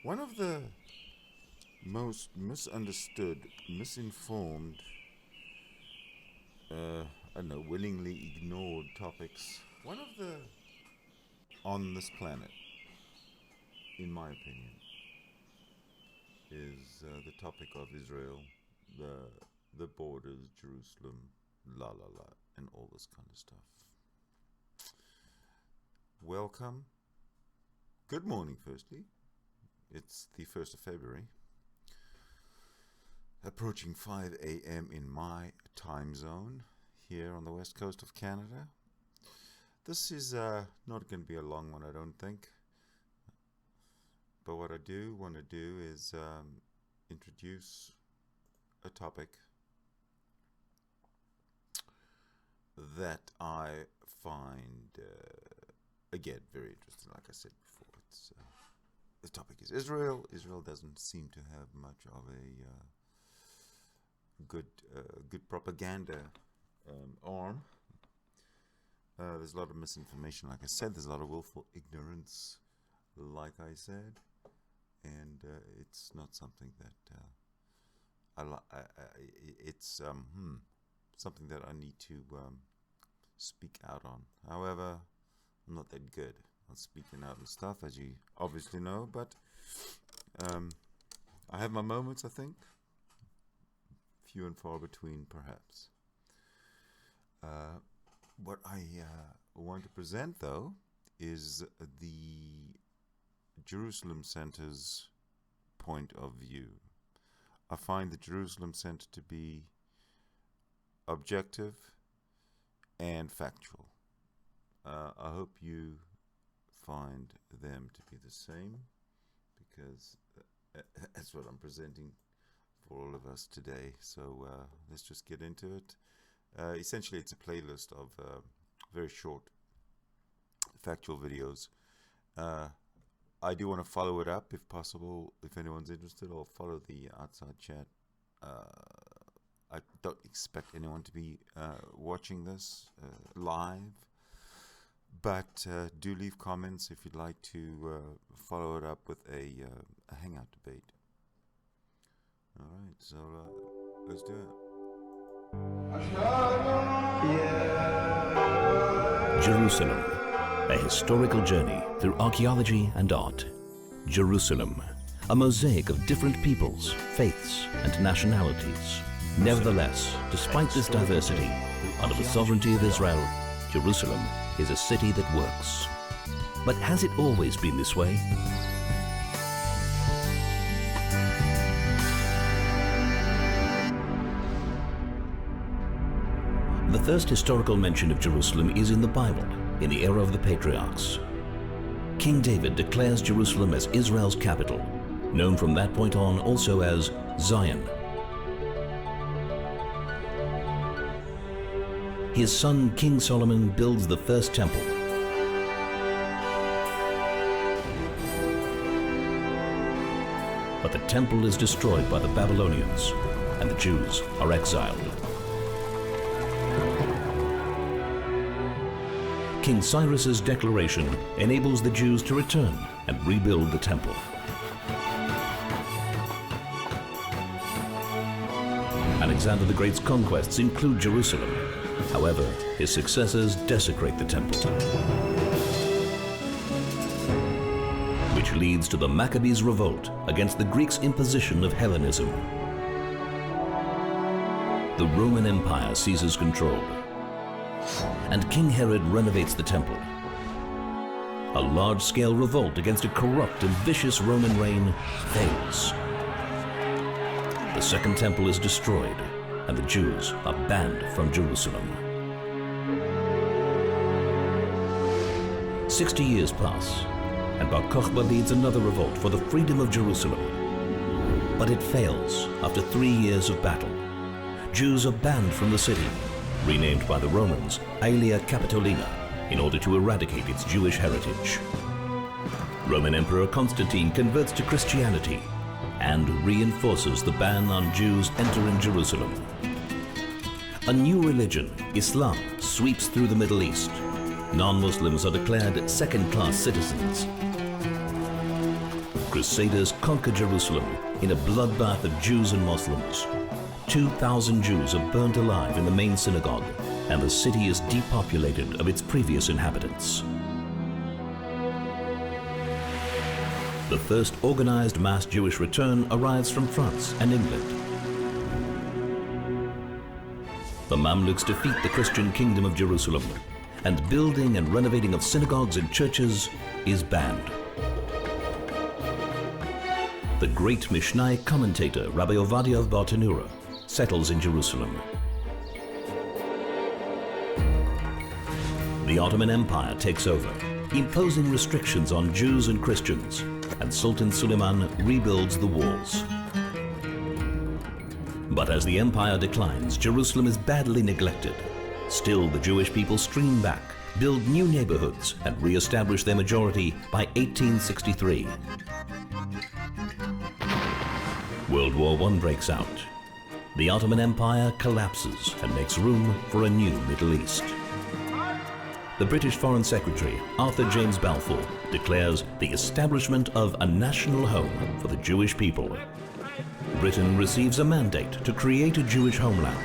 One of the most misunderstood, misinformed, willingly ignored topics, on this planet, in my opinion, is the topic of Israel, the borders, Jerusalem, and all this kind of stuff. Welcome. Good morning, firstly. It's the 1st of February, approaching 5 a.m. in my time zone here on the west coast of Canada. This is not going to be a long one, I don't think. But what I do want to do is introduce a topic that I find, again, very interesting. Like I said before, the topic is Israel. Israel doesn't seem to have much of a good propaganda arm. There's a lot of misinformation, like I said. There's a lot of willful ignorance, like I said, and it's not something that it's something that I need to speak out on. However, I'm not that good on speaking out and stuff, as you obviously know, but I have my moments, I think, few and far between, perhaps. What I want to present, though, is the Jerusalem Center's point of view. I find the Jerusalem Center to be objective and factual. I hope you find them to be the same, because that's what I'm presenting for all of us today. So let's just get into it. Essentially, it's a playlist of very short factual videos. I do want to follow it up, if possible. If anyone's interested, I'll follow the outside chat. I don't expect anyone to be watching this live, but do leave comments if you'd like to follow it up with a hangout debate. All right, so let's do it. Jerusalem, a historical journey through archaeology and art. Jerusalem, a mosaic of different peoples, faiths, and nationalities. Nevertheless, despite this diversity, under the sovereignty of Israel, Jerusalem is a city that works. But has it always been this way? The first historical mention of Jerusalem is in the Bible, in the era of the patriarchs. King David declares Jerusalem as Israel's capital, known from that point on also as Zion. His son King Solomon builds the first temple. But the temple is destroyed by the Babylonians, and the Jews are exiled. King Cyrus's declaration enables the Jews to return and rebuild the temple. Alexander the Great's conquests include Jerusalem. However, his successors desecrate the temple, which leads to the Maccabees' revolt against the Greeks' imposition of Hellenism. The Roman Empire seizes control, and King Herod renovates the temple. A large-scale revolt against a corrupt and vicious Roman reign fails. The Second Temple is destroyed, and the Jews are banned from Jerusalem. 60 years pass, and Bar Kokhba leads another revolt for the freedom of Jerusalem. But it fails after 3 years of battle. Jews are banned from the city, renamed by the Romans Aelia Capitolina, in order to eradicate its Jewish heritage. Roman Emperor Constantine converts to Christianity and reinforces the ban on Jews entering Jerusalem. A new religion, Islam, sweeps through the Middle East. Non-Muslims are declared second-class citizens. Crusaders conquered Jerusalem in a bloodbath of Jews and Muslims. 2,000 Jews are burnt alive in the main synagogue, and the city is depopulated of its previous inhabitants. The first organized mass Jewish return arrives from France and England. The Mamluks defeat the Christian kingdom of Jerusalem, and building and renovating of synagogues and churches is banned. The great Mishnai commentator Rabbi Ovadia of Bartanura settles in Jerusalem. The Ottoman Empire takes over, imposing restrictions on Jews and Christians, and Sultan Suleiman rebuilds the walls. But as the empire declines, Jerusalem is badly neglected. Still, the Jewish people stream back, build new neighborhoods, and re-establish their majority by 1863. World War I breaks out. The Ottoman Empire collapses and makes room for a new Middle East. The British Foreign Secretary, Arthur James Balfour, declares the establishment of a national home for the Jewish people. Britain receives a mandate to create a Jewish homeland,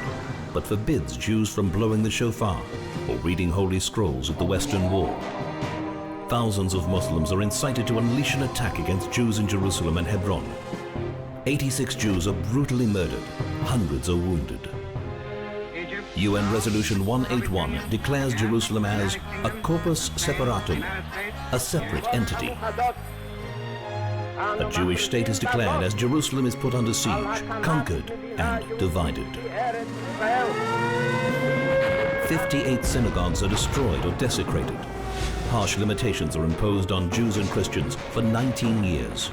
but forbids Jews from blowing the shofar or reading holy scrolls at the Western Wall. Thousands of Muslims are incited to unleash an attack against Jews in Jerusalem and Hebron. 86 Jews are brutally murdered, hundreds are wounded. UN Resolution 181 declares Jerusalem as a corpus separatum, a separate entity. A Jewish state is declared as Jerusalem is put under siege, conquered and divided. 58 synagogues are destroyed or desecrated. Harsh limitations are imposed on Jews and Christians for 19 years.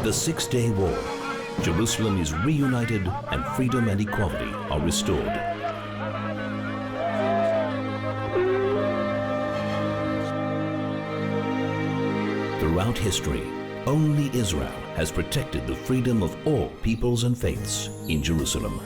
The Six-Day War. Jerusalem is reunited and freedom and equality are restored. Throughout history, only Israel has protected the freedom of all peoples and faiths in Jerusalem.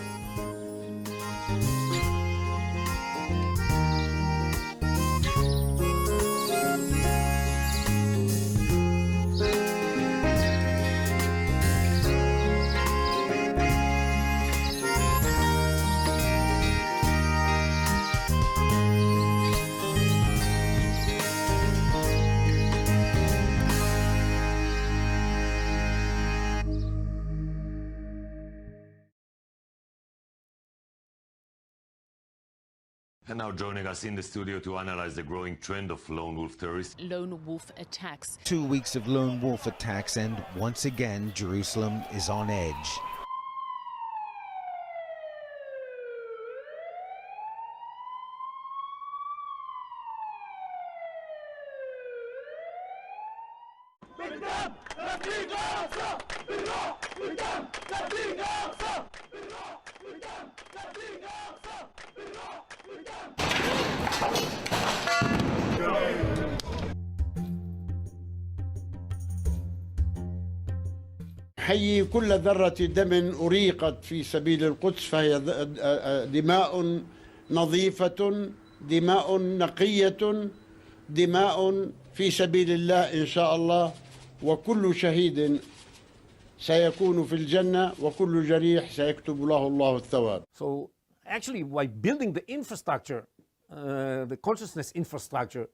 And now joining us in the studio to analyze the growing trend of lone wolf terrorists. Lone wolf attacks. 2 weeks of lone wolf attacks, and once again, Jerusalem is on edge. حيي كل ذرة دم أريقت في سبيل القدس، فهي دماء نظيفة، دماء نقية، دماء في سبيل الله إن شاء الله، وكل شهيد سيكون في الجنة وكل جريح سيكتب له الله الثواب. So actually, by building the infrastructure, the consciousness infrastructure,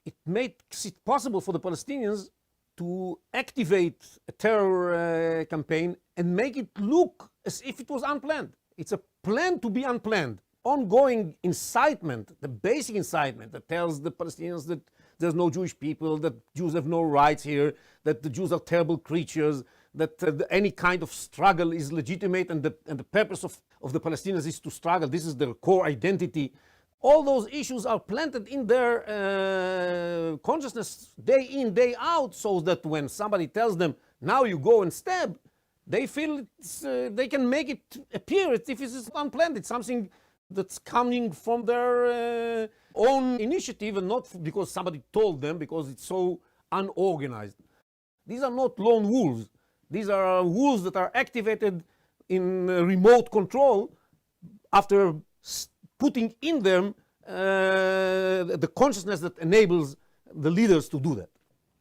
it makes it possible for the Palestinians to activate a terror campaign and make it look as if it was unplanned. It's a plan to be unplanned. Ongoing incitement, the basic incitement that tells the Palestinians that there's no Jewish people, that Jews have no rights here, that the Jews are terrible creatures, that any kind of struggle is legitimate, and the purpose of the Palestinians is to struggle. This is their core identity. All those issues are planted in their consciousness day in, day out, so that when somebody tells them, now you go and stab, they feel they can make it appear as if it's unplanned. It's something that's coming from their own initiative, and not because somebody told them, because it's so unorganized. These are not lone wolves. These are wolves that are activated in remote control after putting in them the consciousness that enables the leaders to do that.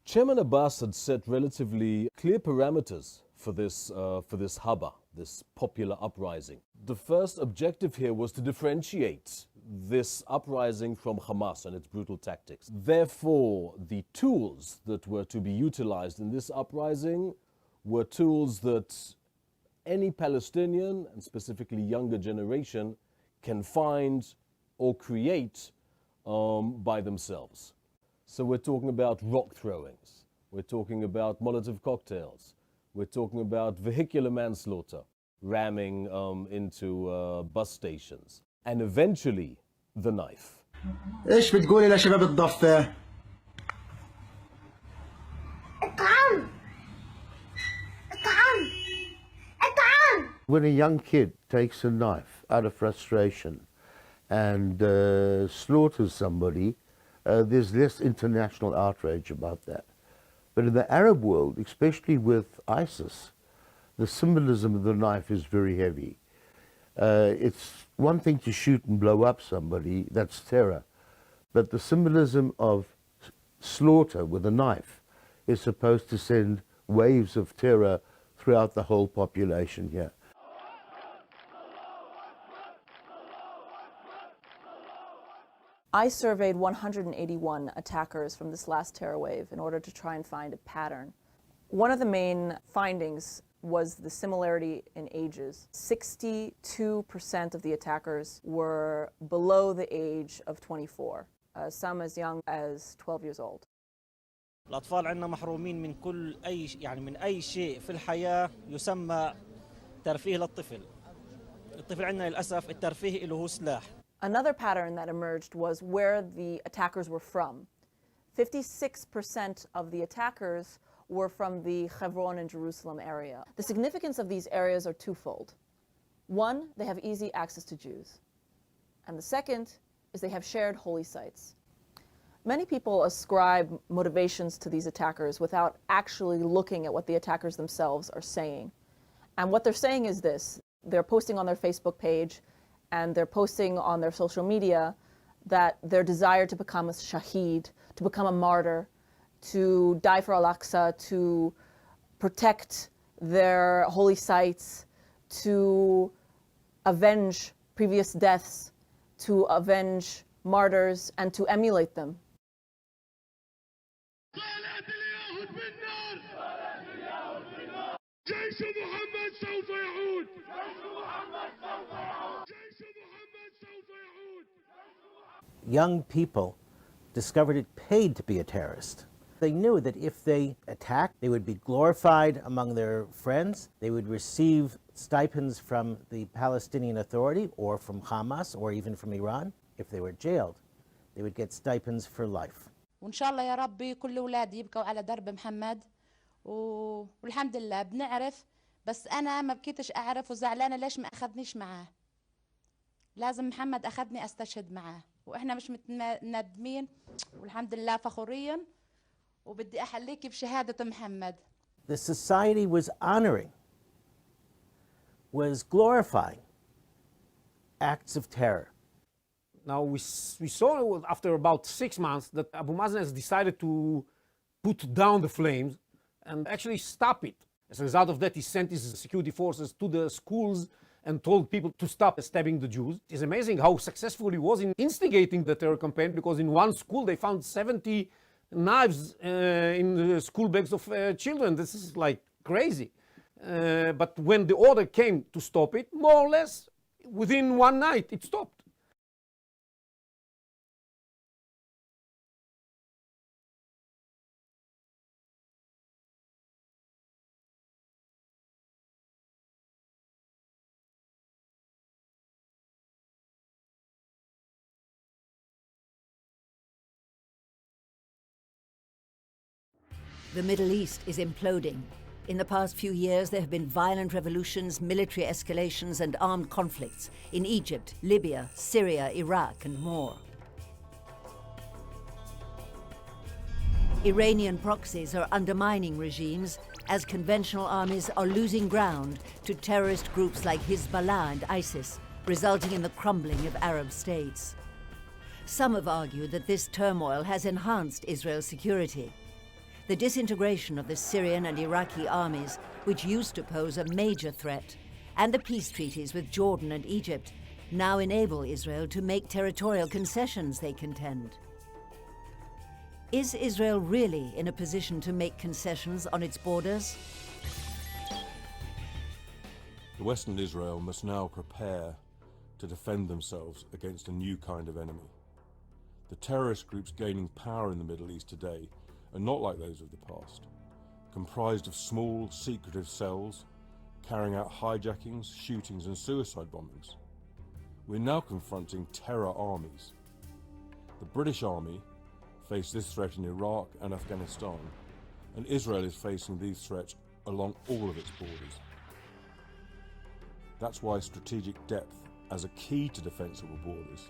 Chairman Abbas had set relatively clear parameters for this Haba, this popular uprising. The first objective here was to differentiate this uprising from Hamas and its brutal tactics. Therefore, the tools that were to be utilized in this uprising were tools that any Palestinian, and specifically younger generation, can find or create by themselves. So we're talking about rock throwings, we're talking about Molotov cocktails, we're talking about vehicular manslaughter, ramming into bus stations, and eventually the knife. ايش بتقولي لشباب الضفة؟ When a young kid takes a knife out of frustration and slaughters somebody, there's less international outrage about that. But in the Arab world, especially with ISIS, the symbolism of the knife is very heavy. It's one thing to shoot and blow up somebody, that's terror. But the symbolism of slaughter with a knife is supposed to send waves of terror throughout the whole population here. I surveyed 181 attackers from this last terror wave in order to try and find a pattern. One of the main findings was the similarity in ages. 62% of the attackers were below the age of 24, some as young as 12 years old. الأطفال عندنا محرومين من كل من أي شيء في الحياة يسمى ترفيه للطفل. الطفل عندنا للأسف الترفيه له هو سلاح. Another pattern that emerged was where the attackers were from. 56% of the attackers were from the Hebron and Jerusalem area. The significance of these areas are twofold. One, they have easy access to Jews. And the second is they have shared holy sites. Many people ascribe motivations to these attackers without actually looking at what the attackers themselves are saying. And what they're saying is this: they're posting on their Facebook page and they're posting on their social media that their desire to become a shaheed, to become a martyr, to die for Al-Aqsa, to protect their holy sites, to avenge previous deaths, to avenge martyrs, and to emulate them. Young people discovered it paid to be a terrorist. They knew that if they attacked, they would be glorified among their friends. They would receive stipends from the Palestinian Authority or from Hamas or even from Iran. If they were jailed, they would get stipends for life. وإن شاء الله يا ربي كل أولادي يبقوا على درب محمد والحمد لله بنعرف بس أنا ما بكيتش أعرف وزعلانة ليش ما أخذنيش معاه. لازم محمد أخذني أستشهد معاه وإحنا مش متندمين والحمد لله فخورين وبدي أحليكي بشهادة محمد. The society was honoring, was glorifying acts of terror. Now we saw after about 6 months that Abu Mazen has decided to put down the flames and actually stop it. As a result of that, he sent his security forces to the schools and told people to stop stabbing the Jews. It's amazing how successful he was in instigating the terror campaign, because in one school they found 70 knives in the school bags of children. This is like crazy. But when the order came to stop it, more or less within one night it stopped. The Middle East is imploding. In the past few years, there have been violent revolutions, military escalations, and armed conflicts in Egypt, Libya, Syria, Iraq, and more. Iranian proxies are undermining regimes as conventional armies are losing ground to terrorist groups like Hezbollah and ISIS, resulting in the crumbling of Arab states. Some have argued that this turmoil has enhanced Israel's security. the disintegration of the Syrian and Iraqi armies, which used to pose a major threat, and the peace treaties with Jordan and Egypt now enable Israel to make territorial concessions, they contend. Is Israel really in a position to make concessions on its borders? The Western Israel must now prepare to defend themselves against a new kind of enemy. The terrorist groups gaining power in the Middle East today are not like those of the past, comprised of small, secretive cells carrying out hijackings, shootings and suicide bombings. We're now confronting terror armies. The British Army faced this threat in Iraq and Afghanistan, and Israel is facing these threats along all of its borders. That's why strategic depth as a key to defensible borders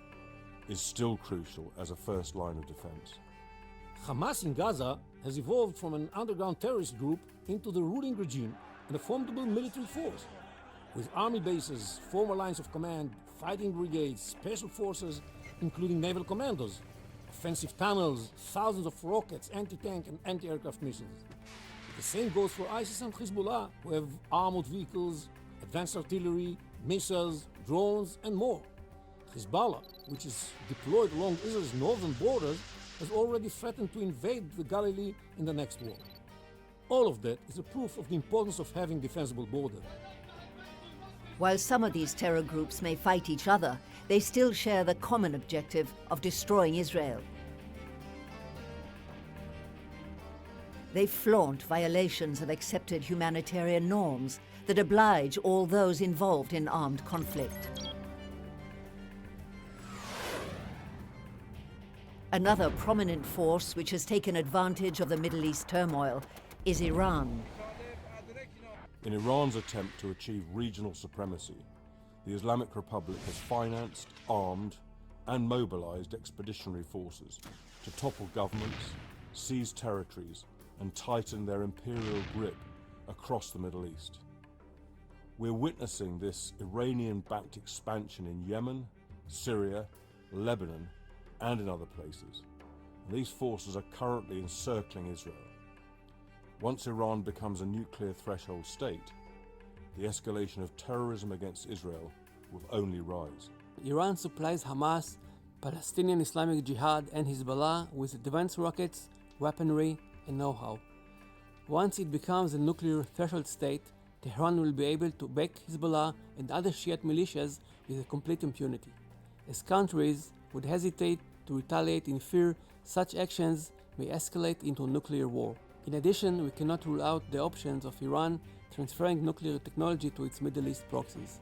is still crucial as a first line of defense. Hamas in Gaza has evolved from an underground terrorist group into the ruling regime and a formidable military force. With army bases, former lines of command, fighting brigades, special forces, including naval commandos, offensive tunnels, thousands of rockets, anti-tank and anti-aircraft missiles. The same goes for ISIS and Hezbollah, who have armored vehicles, advanced artillery, missiles, drones, and more. Hezbollah, which is deployed along Israel's northern borders, has already threatened to invade the Galilee in the next war. All of that is a proof of the importance of having defensible borders. While some of these terror groups may fight each other, they still share the common objective of destroying Israel. They flaunt violations of accepted humanitarian norms that oblige all those involved in armed conflict. Another prominent force which has taken advantage of the Middle East turmoil is Iran. In Iran's attempt to achieve regional supremacy, the Islamic Republic has financed, armed, and mobilized expeditionary forces to topple governments, seize territories, and tighten their imperial grip across the Middle East. We're witnessing this Iranian-backed expansion in Yemen, Syria, Lebanon, and in other places. And these forces are currently encircling Israel. Once Iran becomes a nuclear threshold state, the escalation of terrorism against Israel will only rise. Iran supplies Hamas, Palestinian Islamic Jihad, and Hezbollah with advanced rockets, weaponry, and know-how. Once it becomes a nuclear threshold state, Tehran will be able to back Hezbollah and other Shiite militias with a complete impunity, as countries would hesitate to retaliate in fear such actions may escalate into nuclear war. In addition, we cannot rule out the options of Iran transferring nuclear technology to its Middle East proxies.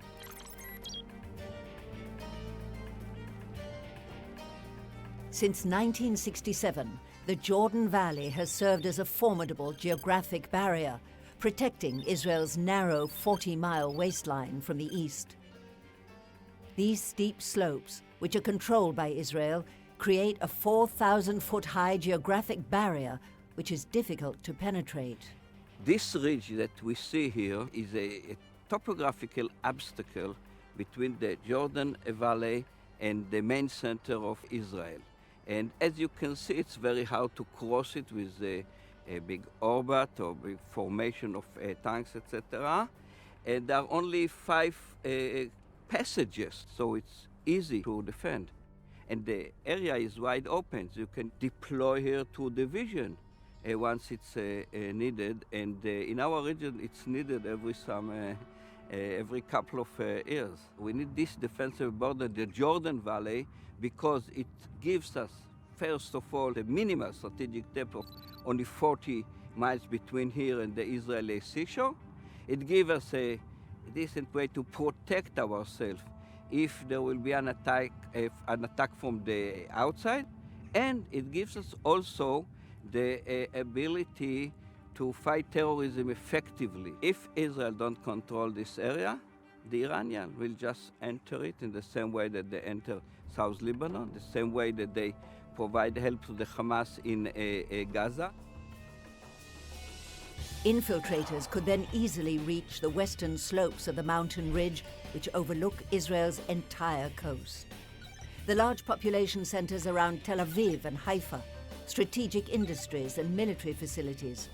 Since 1967, the Jordan Valley has served as a formidable geographic barrier, protecting Israel's narrow 40-mile waistline from the east. These steep slopes, which are controlled by Israel, create a 4,000-foot-high geographic barrier which is difficult to penetrate. This ridge that we see here is a topographical obstacle between the Jordan Valley and the main center of Israel. And as you can see, it's very hard to cross it with a big orbit or big formation of tanks, etc. And there are only 5 passages, so it's easy to defend. And the area is wide open, so you can deploy here to division once it's needed. And in our region, it's needed every couple of years. We need this defensive border, the Jordan Valley, because it gives us, first of all, the minimal strategic depth of only 40 miles between here and the Israeli seashore. It gives us a decent way to protect ourselves if there will be an attack from the outside, and it gives us also the ability to fight terrorism effectively. If Israel don't control this area, the Iranians will just enter it in the same way that they enter South Lebanon, the same way that they provide help to the Hamas in Gaza. Infiltrators could then easily reach the western slopes of the mountain ridge which overlook Israel's entire coast. The large population centers around Tel Aviv and Haifa, strategic industries and military facilities.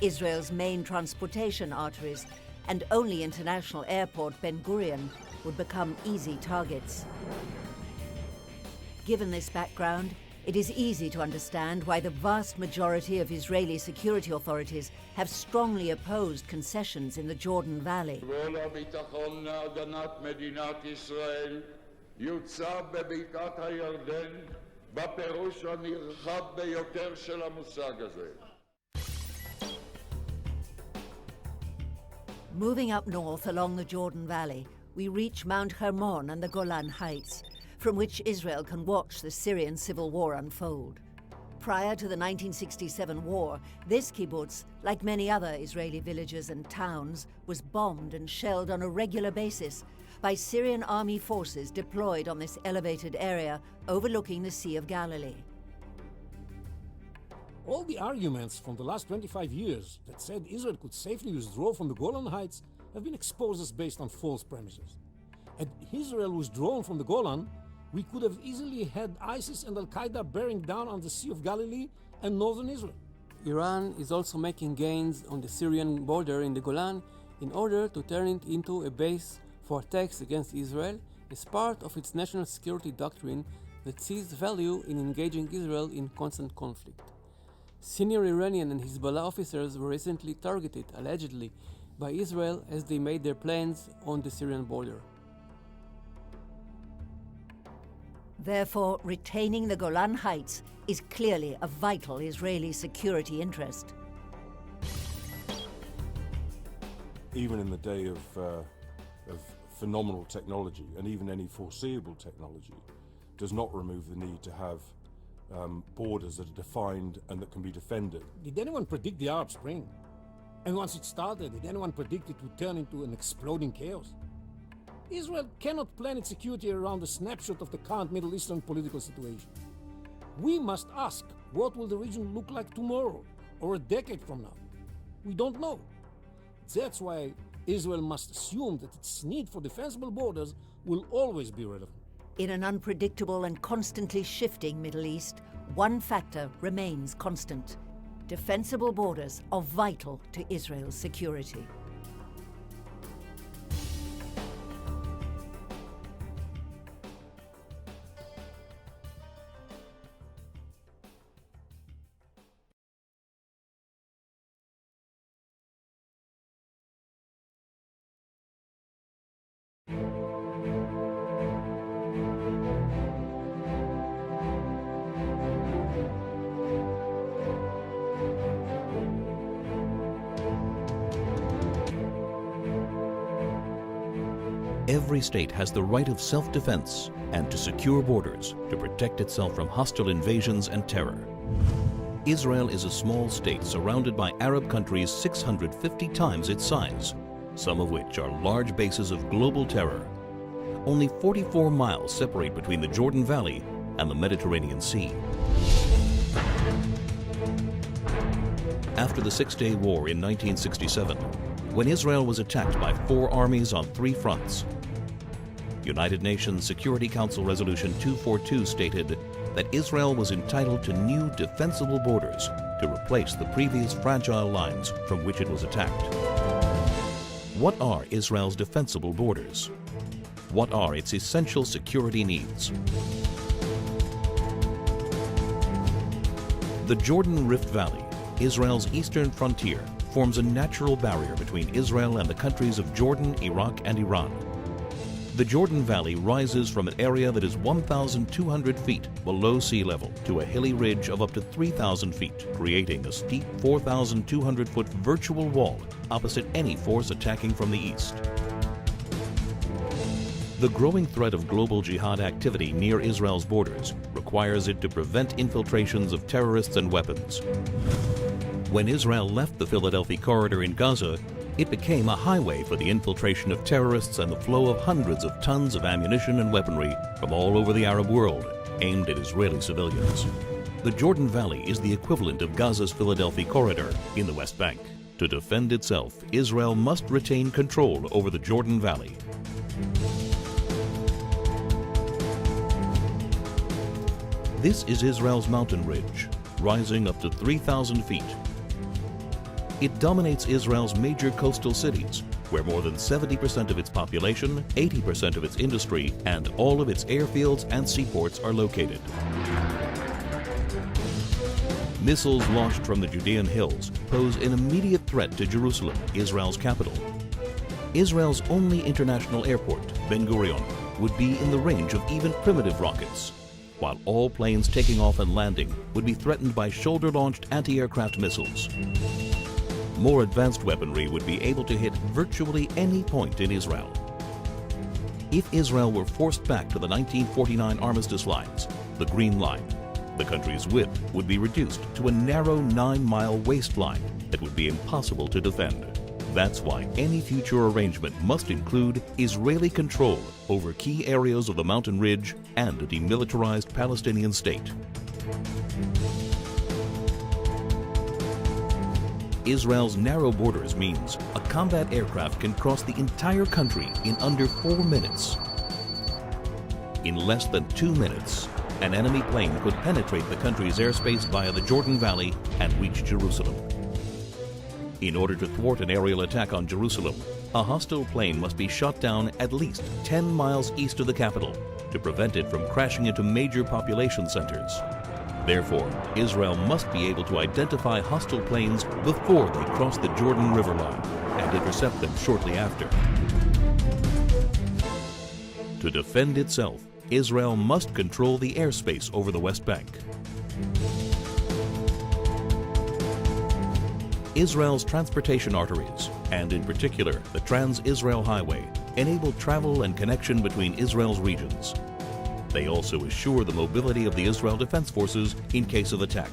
Israel's main transportation arteries and only international airport Ben Gurion would become easy targets. Given this background, it is easy to understand why the vast majority of Israeli security authorities have strongly opposed concessions in the Jordan Valley. Moving up north along the Jordan Valley, we reach Mount Hermon and the Golan Heights, from which Israel can watch the Syrian civil war unfold. Prior to the 1967 war, this kibbutz, like many other Israeli villages and towns, was bombed and shelled on a regular basis by Syrian army forces deployed on this elevated area overlooking the Sea of Galilee. All the arguments from the last 25 years that said Israel could safely withdraw from the Golan Heights have been exposed as based on false premises. Had Israel withdrawn from the Golan, we could have easily had ISIS and Al-Qaeda bearing down on the Sea of Galilee and northern Israel. Iran is also making gains on the Syrian border in the Golan in order to turn it into a base for attacks against Israel as part of its national security doctrine that sees value in engaging Israel in constant conflict. Senior Iranian and Hezbollah officers were recently targeted, allegedly, by Israel as they made their plans on the Syrian border. Therefore, retaining the Golan Heights is clearly a vital Israeli security interest. Even in the day of phenomenal technology, and even any foreseeable technology, does not remove the need to have borders that are defined and that can be defended. Did anyone predict the Arab Spring? And once it started, did anyone predict it would turn into an exploding chaos? Israel cannot plan its security around a snapshot of the current Middle Eastern political situation. We must ask, what will the region look like tomorrow or a decade from now? We don't know. That's why Israel must assume that its need for defensible borders will always be relevant. In an unpredictable and constantly shifting Middle East, one factor remains constant. Defensible borders are vital to Israel's security. Every state has the right of self-defense and to secure borders to protect itself from hostile invasions and terror. Israel is a small state surrounded by Arab countries 650 times its size, some of which are large bases of global terror. Only 44 miles separate between the Jordan Valley and the Mediterranean Sea. After the Six-Day War in 1967, when Israel was attacked by 4 armies on 3 fronts, United Nations Security Council Resolution 242 stated that Israel was entitled to new defensible borders to replace the previous fragile lines from which it was attacked. What are Israel's defensible borders? What are its essential security needs? The Jordan Rift Valley, Israel's eastern frontier, forms a natural barrier between Israel and the countries of Jordan, Iraq, and Iran. The Jordan Valley rises from an area that is 1,200 feet below sea level to a hilly ridge of up to 3,000 feet, creating a steep 4,200-foot virtual wall opposite any force attacking from the east. The growing threat of global jihad activity near Israel's borders requires it to prevent infiltrations of terrorists and weapons. When Israel left the Philadelphia corridor in Gaza, it became a highway for the infiltration of terrorists and the flow of hundreds of tons of ammunition and weaponry from all over the Arab world, aimed at Israeli civilians. The Jordan Valley is the equivalent of Gaza's Philadelphia corridor in the West Bank. To defend itself, Israel must retain control over the Jordan Valley. This is Israel's mountain ridge, rising up to 3,000 feet. It dominates Israel's major coastal cities, where more than 70% of its population, 80% of its industry, and all of its airfields and seaports are located. Missiles launched from the Judean hills pose an immediate threat to Jerusalem, Israel's capital. Israel's only international airport, Ben Gurion, would be in the range of even primitive rockets, while all planes taking off and landing would be threatened by shoulder-launched anti-aircraft missiles. More advanced weaponry would be able to hit virtually any point in Israel. If Israel were forced back to the 1949 armistice lines, the Green Line, the country's width would be reduced to a narrow 9-mile waistline that would be impossible to defend. That's why any future arrangement must include Israeli control over key areas of the mountain ridge and a demilitarized Palestinian state. Israel's narrow borders means a combat aircraft can cross the entire country in under 4 minutes. In less than 2 minutes, an enemy plane could penetrate the country's airspace via the Jordan Valley and reach Jerusalem. In order to thwart an aerial attack on Jerusalem, a hostile plane must be shot down at least 10 miles east of the capital to prevent it from crashing into major population centers. Therefore, Israel must be able to identify hostile planes before they cross the Jordan River line and intercept them shortly after. To defend itself, Israel must control the airspace over the West Bank. Israel's transportation arteries, and in particular the Trans-Israel Highway, enable travel and connection between Israel's regions. They also assure the mobility of the Israel Defense Forces in case of attack.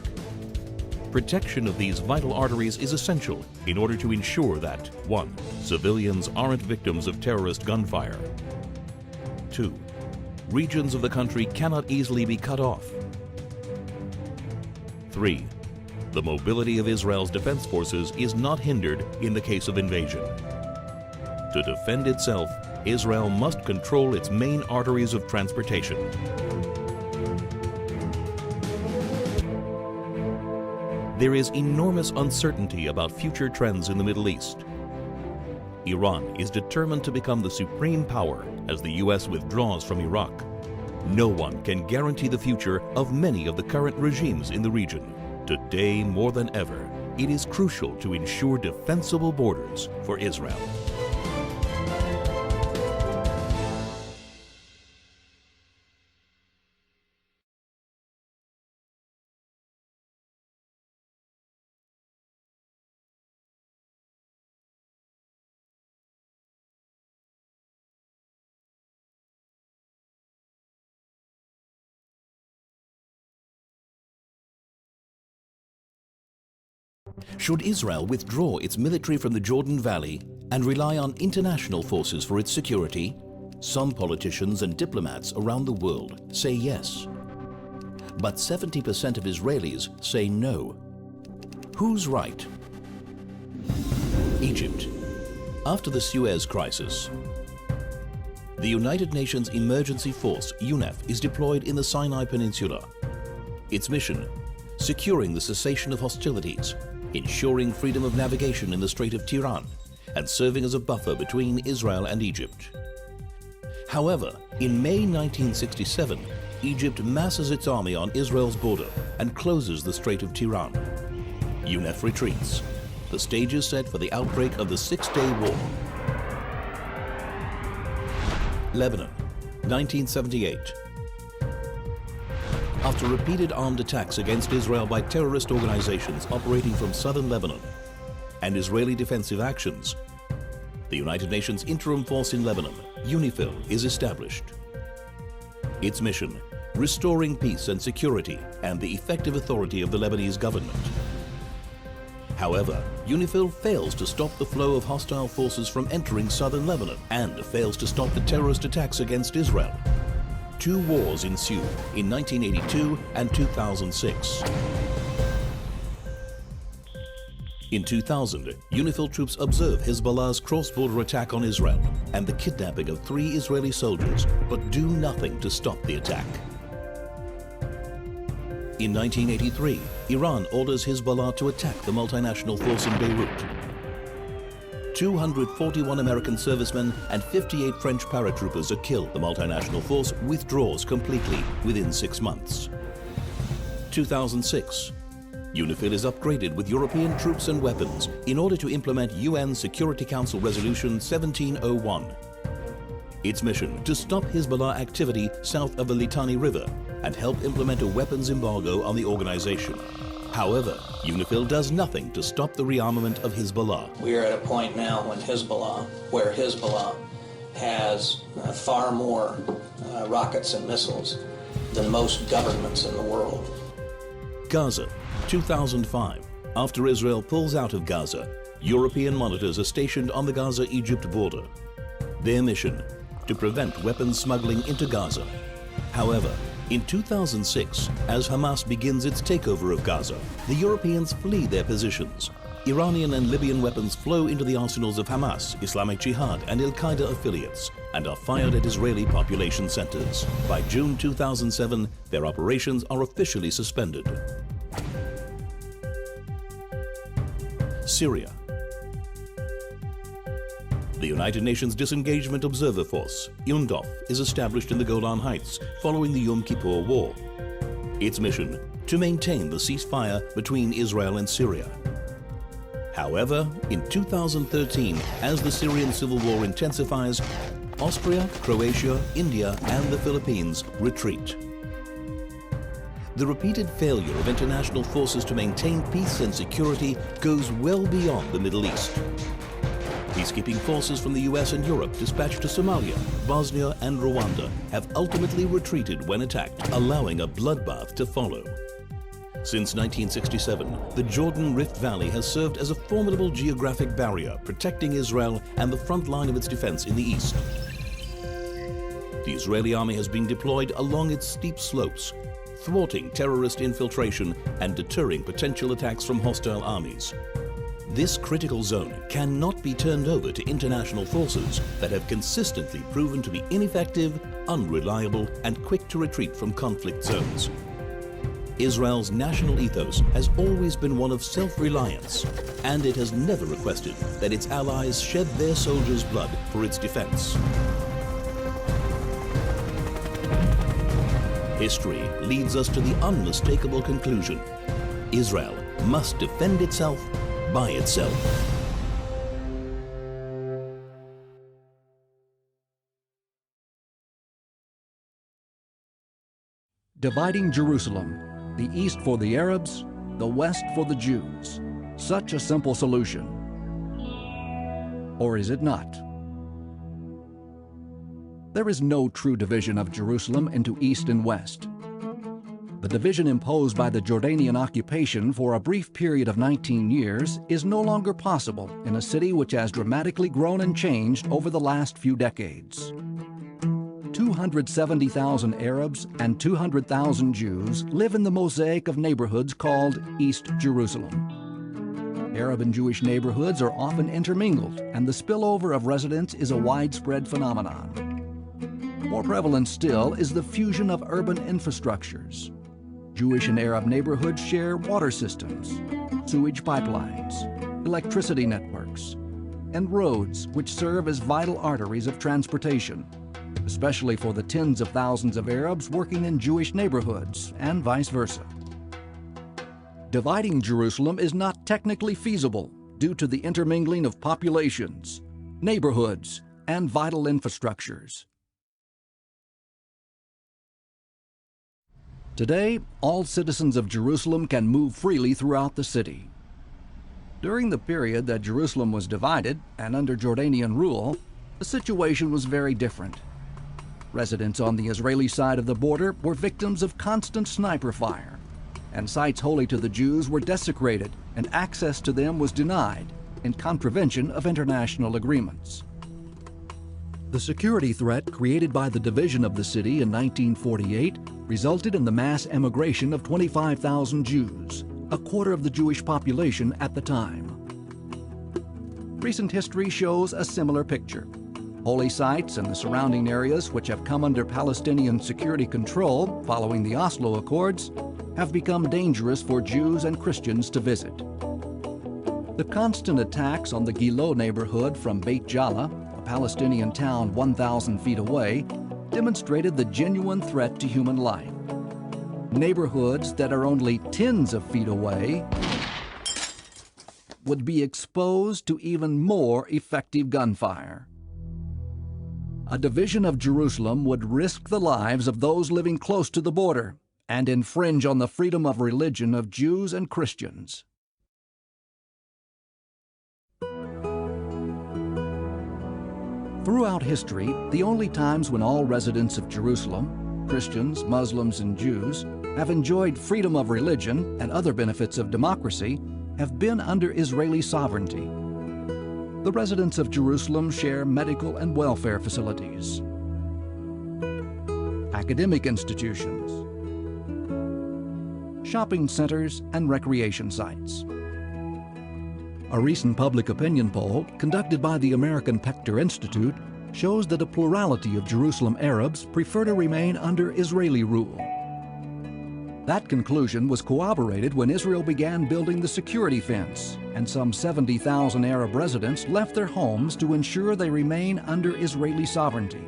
Protection of these vital arteries is essential in order to ensure that 1. Civilians aren't victims of terrorist gunfire. 2. Regions of the country cannot easily be cut off. 3. The mobility of Israel's defense forces is not hindered in the case of invasion. To defend itself, Israel must control its main arteries of transportation. There is enormous uncertainty about future trends in the Middle East. Iran is determined to become the supreme power as the U.S. withdraws from Iraq. No one can guarantee the future of many of the current regimes in the region. Today, more than ever, it is crucial to ensure defensible borders for Israel. Should Israel withdraw its military from the Jordan Valley and rely on international forces for its security? Some politicians and diplomats around the world say yes. But 70% of Israelis say no. Who's right? Egypt. After the Suez Crisis, the United Nations Emergency Force, UNEF, is deployed in the Sinai Peninsula. Its mission: securing the cessation of hostilities, ensuring freedom of navigation in the Strait of Tiran, and serving as a buffer between Israel and Egypt. However, in May 1967, Egypt masses its army on Israel's border and closes the Strait of Tiran. UNEF retreats. The stage is set for the outbreak of the Six-Day War. Lebanon, 1978. After repeated armed attacks against Israel by terrorist organizations operating from southern Lebanon and Israeli defensive actions, the United Nations Interim Force in Lebanon, UNIFIL, is established. Its mission: restoring peace and security and the effective authority of the Lebanese government. However, UNIFIL fails to stop the flow of hostile forces from entering southern Lebanon and fails to stop the terrorist attacks against Israel. Two wars ensue in 1982 and 2006. In 2000, UNIFIL troops observe Hezbollah's cross-border attack on Israel and the kidnapping of 3 Israeli soldiers, but do nothing to stop the attack. In 1983, Iran orders Hezbollah to attack the multinational force in Beirut. 241 American servicemen and 58 French paratroopers are killed. The multinational force withdraws completely within 6 months. 2006. UNIFIL is upgraded with European troops and weapons in order to implement UN Security Council Resolution 1701. Its mission to stop Hezbollah activity south of the Litani River and help implement a weapons embargo on the organization. However, UNIFIL does nothing to stop the rearmament of Hezbollah. We are at a point now where Hezbollah has far more rockets and missiles than most governments in the world. Gaza, 2005. After Israel pulls out of Gaza, European monitors are stationed on the Gaza-Egypt border. Their mission, to prevent weapons smuggling into Gaza. However, in 2006, as Hamas begins its takeover of Gaza, the Europeans flee their positions. Iranian and Libyan weapons flow into the arsenals of Hamas, Islamic Jihad and Al-Qaeda affiliates and are fired at Israeli population centers. By June 2007, their operations are officially suspended. Syria. The United Nations Disengagement Observer Force, UNDOF, is established in the Golan Heights following the Yom Kippur War. Its mission, to maintain the ceasefire between Israel and Syria. However, in 2013, as the Syrian civil war intensifies, Austria, Croatia, India and the Philippines retreat. The repeated failure of international forces to maintain peace and security goes well beyond the Middle East. Peacekeeping forces from the US and Europe dispatched to Somalia, Bosnia and Rwanda have ultimately retreated when attacked, allowing a bloodbath to follow. Since 1967, the Jordan Rift Valley has served as a formidable geographic barrier protecting Israel and the front line of its defense in the east. The Israeli army has been deployed along its steep slopes, thwarting terrorist infiltration and deterring potential attacks from hostile armies. This critical zone cannot be turned over to international forces that have consistently proven to be ineffective, unreliable, and quick to retreat from conflict zones. Israel's national ethos has always been one of self-reliance, and it has never requested that its allies shed their soldiers' blood for its defense. History leads us to the unmistakable conclusion: Israel must defend itself by itself. Dividing Jerusalem, the east for the Arabs, the west for the Jews. Such a simple solution. Or is it not? There is no true division of Jerusalem into east and west. The division imposed by the Jordanian occupation for a brief period of 19 years is no longer possible in a city which has dramatically grown and changed over the last few decades. 270,000 Arabs and 200,000 Jews live in the mosaic of neighborhoods called East Jerusalem. Arab and Jewish neighborhoods are often intermingled, and the spillover of residents is a widespread phenomenon. More prevalent still is the fusion of urban infrastructures. Jewish and Arab neighborhoods share water systems, sewage pipelines, electricity networks, and roads which serve as vital arteries of transportation, especially for the tens of thousands of Arabs working in Jewish neighborhoods, and vice versa. Dividing Jerusalem is not technically feasible due to the intermingling of populations, neighborhoods, and vital infrastructures. Today, all citizens of Jerusalem can move freely throughout the city. During the period that Jerusalem was divided and under Jordanian rule, the situation was very different. Residents on the Israeli side of the border were victims of constant sniper fire, and sites holy to the Jews were desecrated and access to them was denied in contravention of international agreements. The security threat created by the division of the city in 1948 resulted in the mass emigration of 25,000 Jews, a quarter of the Jewish population at the time. Recent history shows a similar picture. Holy sites and the surrounding areas, which have come under Palestinian security control following the Oslo Accords, have become dangerous for Jews and Christians to visit. The constant attacks on the Gilo neighborhood from Beit Jala, a Palestinian town 1,000 feet away, demonstrated the genuine threat to human life. Neighborhoods that are only tens of feet away would be exposed to even more effective gunfire. A division of Jerusalem would risk the lives of those living close to the border and infringe on the freedom of religion of Jews and Christians. Throughout history, the only times when all residents of Jerusalem, Christians, Muslims, and Jews, have enjoyed freedom of religion and other benefits of democracy have been under Israeli sovereignty. The residents of Jerusalem share medical and welfare facilities, academic institutions, shopping centers, and recreation sites. A recent public opinion poll conducted by the American Pector Institute shows that a plurality of Jerusalem Arabs prefer to remain under Israeli rule. That conclusion was corroborated when Israel began building the security fence, and some 70,000 Arab residents left their homes to ensure they remain under Israeli sovereignty.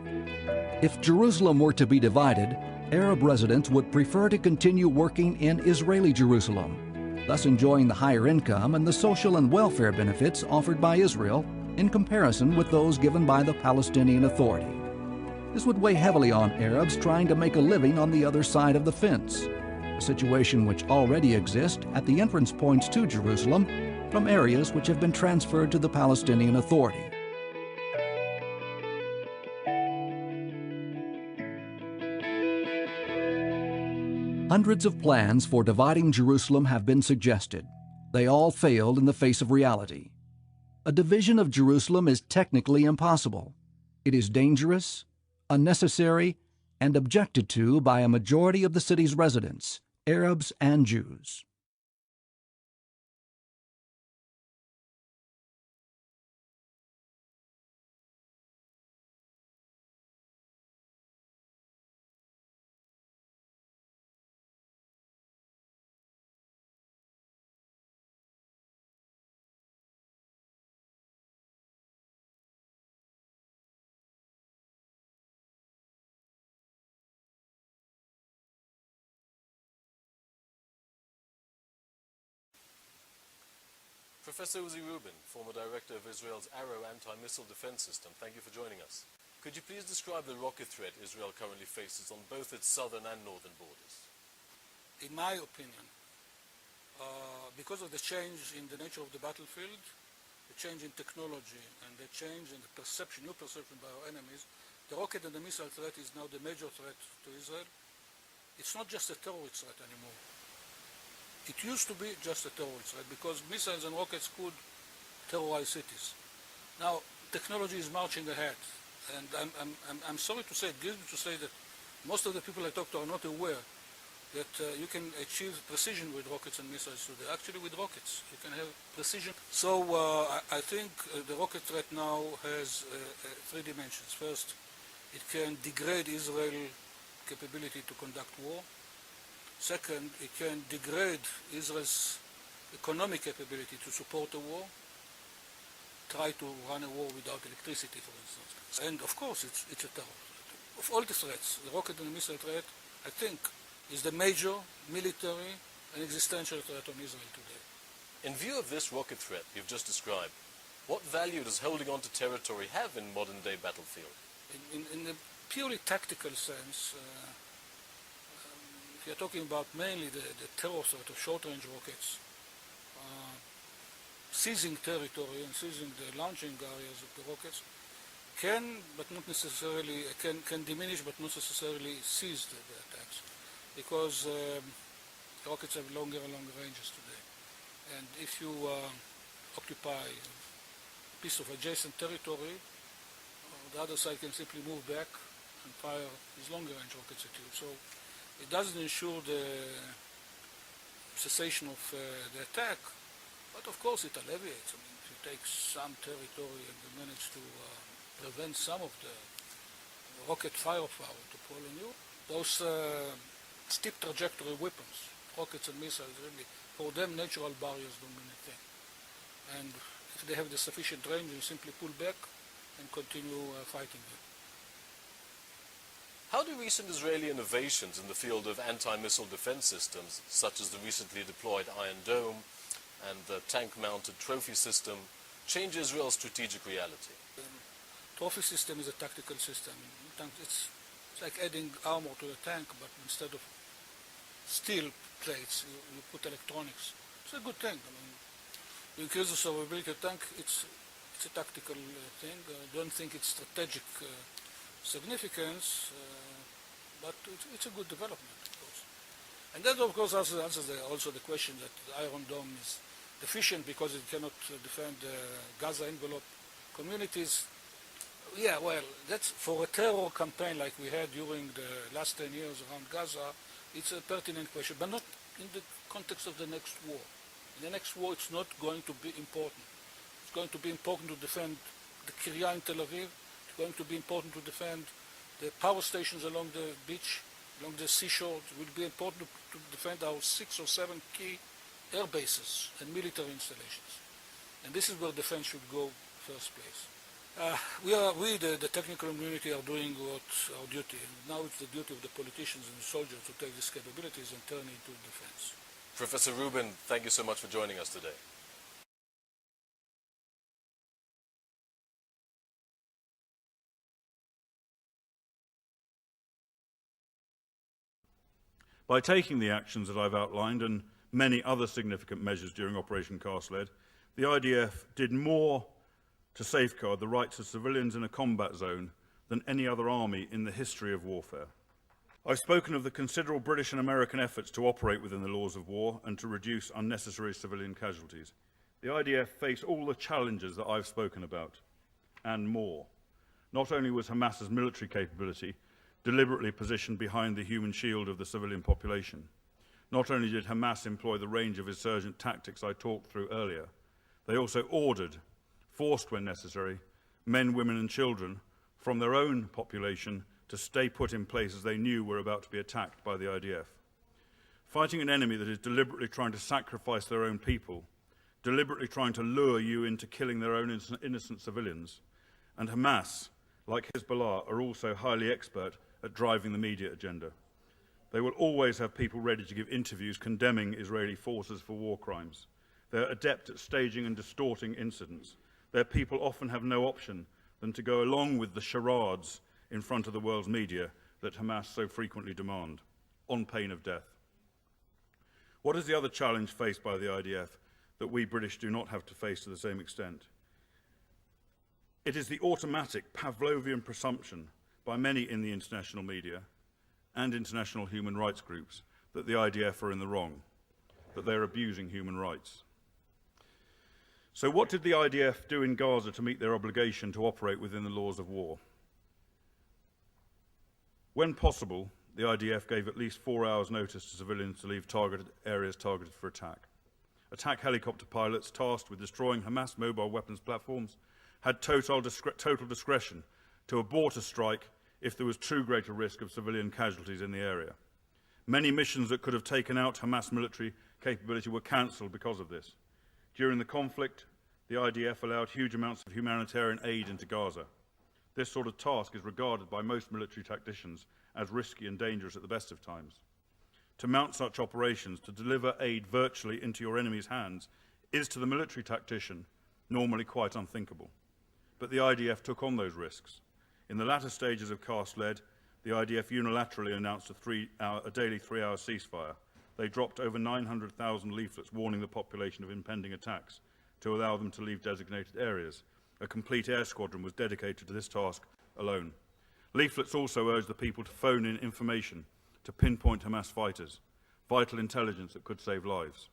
If Jerusalem were to be divided, Arab residents would prefer to continue working in Israeli Jerusalem, thus enjoying the higher income and the social and welfare benefits offered by Israel in comparison with those given by the Palestinian Authority. This would weigh heavily on Arabs trying to make a living on the other side of the fence, a situation which already exists at the entrance points to Jerusalem from areas which have been transferred to the Palestinian Authority. Hundreds of plans for dividing Jerusalem have been suggested. They all failed in the face of reality. A division of Jerusalem is technically impossible. It is dangerous, unnecessary, and objected to by a majority of the city's residents, Arabs and Jews. Professor Uzi Rubin, former director of Israel's Arrow anti-missile defense system, thank you for joining us. Could you please describe the rocket threat Israel currently faces on both its southern and northern borders? In my opinion, because of the change in the nature of the battlefield, the change in technology, and the change in the perception, new perception by our enemies, the rocket and the missile threat is now the major threat to Israel. It's not just a terrorist threat anymore. It used to be just a terrorist threat because missiles and rockets could terrorize cities. Now, technology is marching ahead, and I'm sorry to say, it grieves me to say that most of the people I talk to are not aware that you can achieve precision with rockets and missiles today. Actually, with rockets, you can have precision. So I think the rocket threat now has three dimensions. First, it can degrade Israel's capability to conduct war. Second, it can degrade Israel's economic capability to support a war, try to run a war without electricity, for instance. And of course, it's a terror threat. Of all the threats, the rocket and the missile threat, I think, is the major military and existential threat on Israel today. In view of this rocket threat you've just described, what value does holding on to territory have in modern-day battlefield? In the purely tactical sense, if you're talking about mainly the terror threat of short-range rockets, seizing territory and seizing the launching areas of the rockets can, but not necessarily, can diminish but not necessarily seize the attacks, because rockets have longer and longer ranges today. And if you occupy a piece of adjacent territory, the other side can simply move back and fire these longer range rockets at you. So it doesn't ensure the cessation of the attack, but of course it alleviates. I mean, if you take some territory and you manage to prevent some of the rocket firepower to fall on you, those steep trajectory weapons rockets and missiles, really, for them natural barriers don't mean a thing. And if they have the sufficient range, you simply pull back and continue fighting them. How do recent Israeli innovations in the field of anti-missile defense systems, such as the recently deployed Iron Dome and the tank-mounted trophy system, change Israel's strategic reality? Trophy system is a tactical system. It's like adding armor to a tank, but instead of steel plates, you put electronics. It's a good thing. I mean, you increase the survivability of tank, it's a tactical thing. I don't think it's strategic significance, but it's a good development, of course. And that, of course, answers also the question that the Iron Dome is deficient because it cannot defend Gaza envelope communities. Yeah, well, that's for a terror campaign like we had during the last 10 years around Gaza, it's a pertinent question, but not in the context of the next war. In the next war, it's not going to be important. It's going to be important to defend the Kiryat in Tel Aviv. It's going to be important to defend the power stations along the beach, along the seashore. It will be important to defend our 6 or 7 key air bases and military installations. And this is where defense should go first place. We, the technical community, are doing what our duty. Now it's the duty of the politicians and the soldiers to take these capabilities and turn it into defense. Professor Rubin, thank you so much for joining us today. By taking the actions that I've outlined and many other significant measures during Operation Cast Lead, the IDF did more to safeguard the rights of civilians in a combat zone than any other army in the history of warfare. I've spoken of the considerable British and American efforts to operate within the laws of war and to reduce unnecessary civilian casualties. The IDF faced all the challenges that I've spoken about, and more. Not only was Hamas's military capability deliberately positioned behind the human shield of the civilian population, not only did Hamas employ the range of insurgent tactics I talked through earlier, they also ordered, forced when necessary, men, women and children from their own population to stay put in places they knew were about to be attacked by the IDF. Fighting an enemy that is deliberately trying to sacrifice their own people, deliberately trying to lure you into killing their own innocent civilians, and Hamas, like Hezbollah, are also highly expert at driving the media agenda. They will always have people ready to give interviews condemning Israeli forces for war crimes. They're adept at staging and distorting incidents. Their people often have no option than to go along with the charades in front of the world's media that Hamas so frequently demand, on pain of death. What is the other challenge faced by the IDF that we British do not have to face to the same extent? It is the automatic Pavlovian presumption by many in the international media and international human rights groups that the IDF are in the wrong, that they're abusing human rights. So what did the IDF do in Gaza to meet their obligation to operate within the laws of war? When possible, the IDF gave at least 4 hours' notice to civilians to leave targeted areas targeted for attack. Attack helicopter pilots tasked with destroying Hamas mobile weapons platforms had total discretion to abort a strike if there was too great a risk of civilian casualties in the area. Many missions that could have taken out Hamas military capability were cancelled because of this. During the conflict, the IDF allowed huge amounts of humanitarian aid into Gaza. This sort of task is regarded by most military tacticians as risky and dangerous at the best of times. To mount such operations, to deliver aid virtually into your enemy's hands, is to the military tactician normally quite unthinkable. But the IDF took on those risks. In the latter stages of Cast Lead, the IDF unilaterally announced a daily 3-hour ceasefire. They dropped over 900,000 leaflets warning the population of impending attacks to allow them to leave designated areas. A complete air squadron was dedicated to this task alone. Leaflets also urged the people to phone in information to pinpoint Hamas fighters, vital intelligence that could save lives.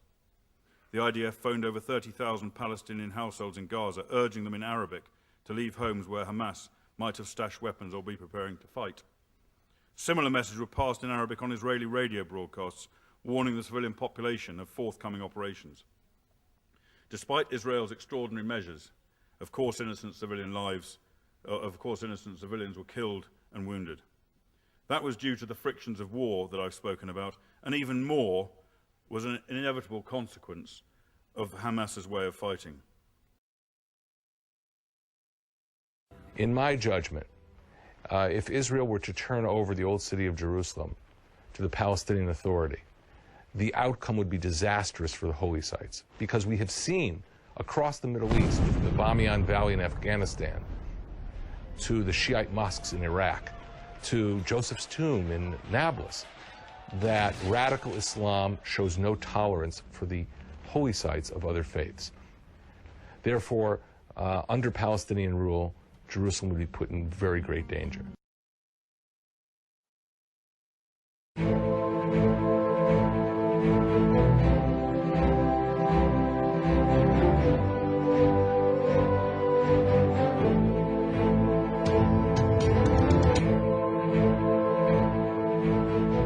The IDF phoned over 30,000 Palestinian households in Gaza, urging them in Arabic to leave homes where Hamas might have stashed weapons or be preparing to fight. Similar messages were passed in Arabic on Israeli radio broadcasts, warning the civilian population of forthcoming operations. Despite Israel's extraordinary measures, of course innocent civilians were killed and wounded. That was due to the frictions of war that I've spoken about, and even more was an inevitable consequence of Hamas's way of fighting. In my judgment, if Israel were to turn over the old city of Jerusalem to the Palestinian Authority, the outcome would be disastrous for the holy sites, because we have seen across the Middle East, from the Bamiyan Valley in Afghanistan, to the Shiite mosques in Iraq, to Joseph's tomb in Nablus, that radical Islam shows no tolerance for the holy sites of other faiths. Therefore, under Palestinian rule, Jerusalem would be put in very great danger.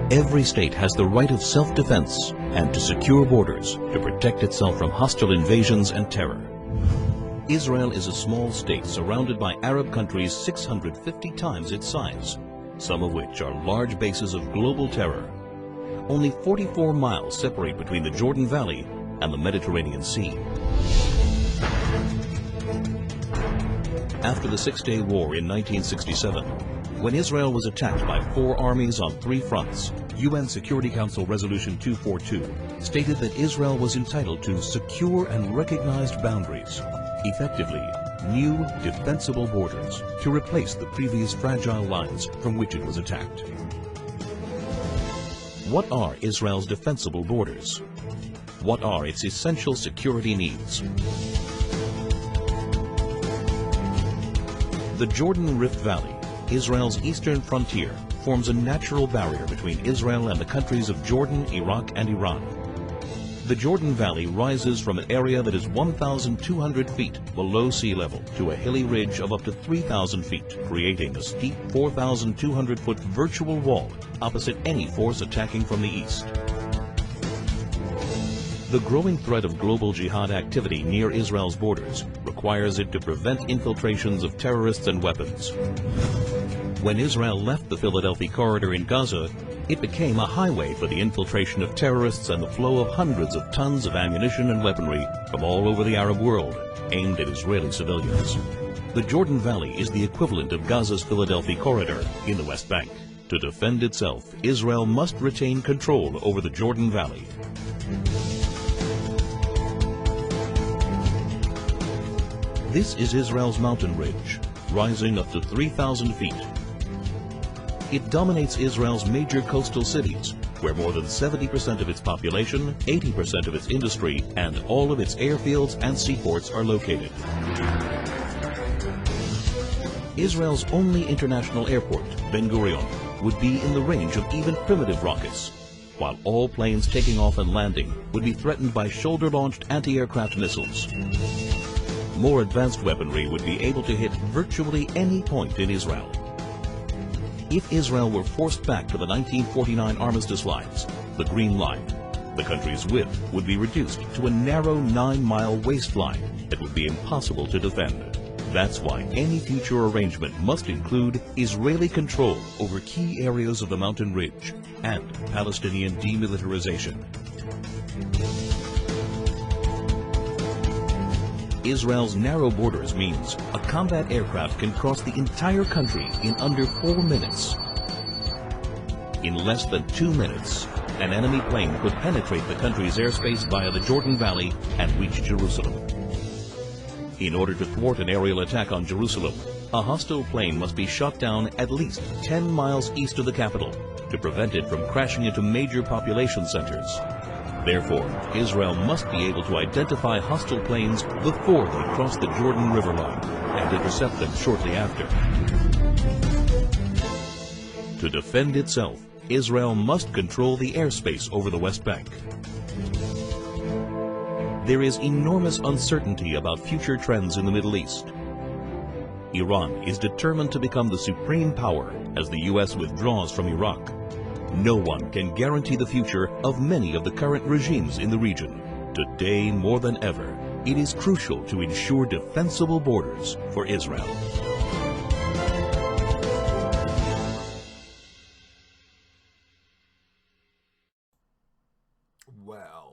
Every state has the right of self-defense and to secure borders to protect itself from hostile invasions and terror. Israel is a small state surrounded by Arab countries 650 times its size, some of which are large bases of global terror. Only 44 miles separate between the Jordan Valley and the Mediterranean Sea. After the Six-Day War in 1967, when Israel was attacked by 4 armies on 3 fronts, UN Security Council Resolution 242 stated that Israel was entitled to secure and recognized boundaries, effectively new defensible borders, to replace the previous fragile lines from which it was attacked. What are Israel's defensible borders? What are its essential security needs? The Jordan Rift Valley, Israel's eastern frontier, forms a natural barrier between Israel and the countries of Jordan, Iraq, and Iran. The Jordan Valley rises from an area that is 1,200 feet below sea level to a hilly ridge of up to 3,000 feet, creating a steep 4,200-foot virtual wall opposite any force attacking from the east. The growing threat of global jihad activity near Israel's borders requires it to prevent infiltrations of terrorists and weapons. When Israel left the Philadelphia corridor in Gaza, it became a highway for the infiltration of terrorists and the flow of hundreds of tons of ammunition and weaponry from all over the Arab world, aimed at Israeli civilians. The Jordan Valley is the equivalent of Gaza's Philadelphia corridor in the West Bank. To defend itself, Israel must retain control over the Jordan Valley. This is Israel's mountain ridge, rising up to 3,000 feet. It dominates Israel's major coastal cities, where more than 70% of its population, 80% of its industry, and all of its airfields and seaports are located. Israel's only international airport, Ben Gurion, would be in the range of even primitive rockets, while all planes taking off and landing would be threatened by shoulder-launched anti-aircraft missiles. More advanced weaponry would be able to hit virtually any point in Israel. If Israel were forced back to the 1949 armistice lines, the Green Line, the country's width would be reduced to a narrow 9-mile waistline that would be impossible to defend. That's why any future arrangement must include Israeli control over key areas of the mountain ridge and Palestinian demilitarization. Israel's narrow borders means a combat aircraft can cross the entire country in under 4 minutes. In less than 2 minutes, an enemy plane could penetrate the country's airspace via the Jordan Valley and reach Jerusalem. In order to thwart an aerial attack on Jerusalem, a hostile plane must be shot down at least 10 miles east of the capital to prevent it from crashing into major population centers. Therefore, Israel must be able to identify hostile planes before they cross the Jordan River line and intercept them shortly after. To defend itself, Israel must control the airspace over the West Bank. There is enormous uncertainty about future trends in the Middle East. Iran is determined to become the supreme power as the U.S. withdraws from Iraq. No one can guarantee the future of many of the current regimes in the region. Today, more than ever, it is crucial to ensure defensible borders for Israel. Well,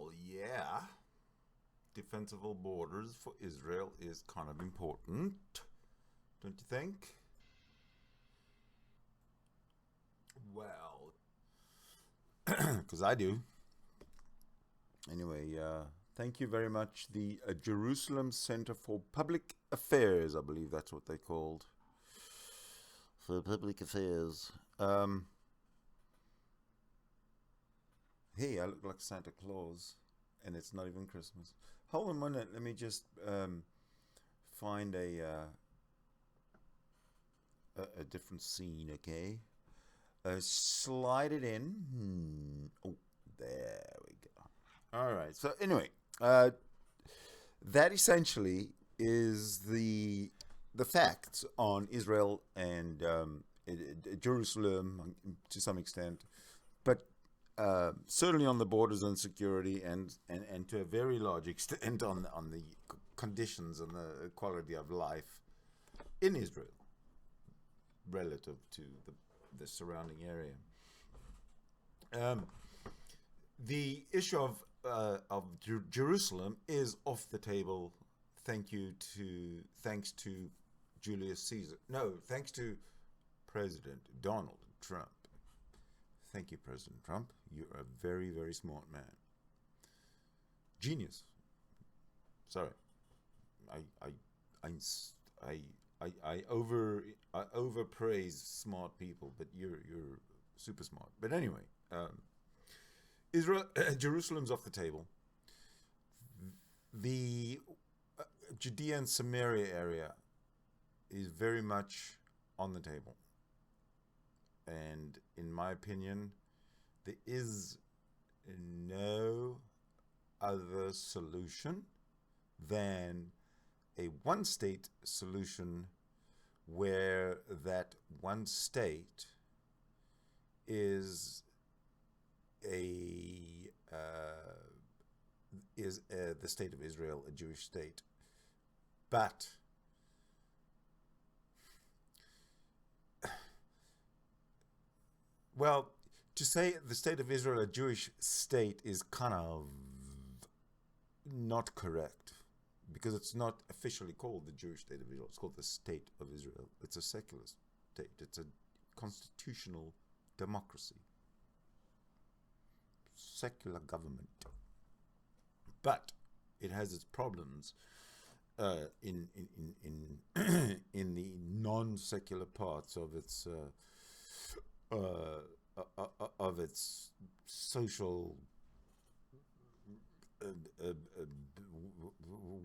defensible borders for Israel is kind of important, don't you think? Well, because I do. Anyway, thank you very much. The Jerusalem Center for Public Affairs, I believe that's what they called. For public affairs. Hey, I look like Santa Claus, and it's not even Christmas. Hold on a minute. Let me just find a different scene, okay? Slide it in. Oh, there we go. All right. So anyway, that essentially is the facts on Israel and Jerusalem to some extent, but certainly on the borders and security, and to a very large extent on the conditions and the quality of life in Israel relative to the surrounding area. The issue of Jerusalem is off the table. Thanks to Julius Caesar. No, thanks to President Donald Trump. Thank you, President Trump. You're a very, very smart man. Genius. Sorry, I overpraise smart people, but you're super smart. But anyway, Jerusalem's off the table. The Judea and Samaria area is very much on the table. And in my opinion, there is no other solution than a one-state solution, where that one state is the state of Israel, a Jewish state. But well, to say the state of Israel a Jewish state is kind of not correct, because it's not officially called the Jewish state of Israel. It's called the state of Israel. It's a secular state. It's a constitutional democracy, secular government. But it has its problems in the non-secular parts of its social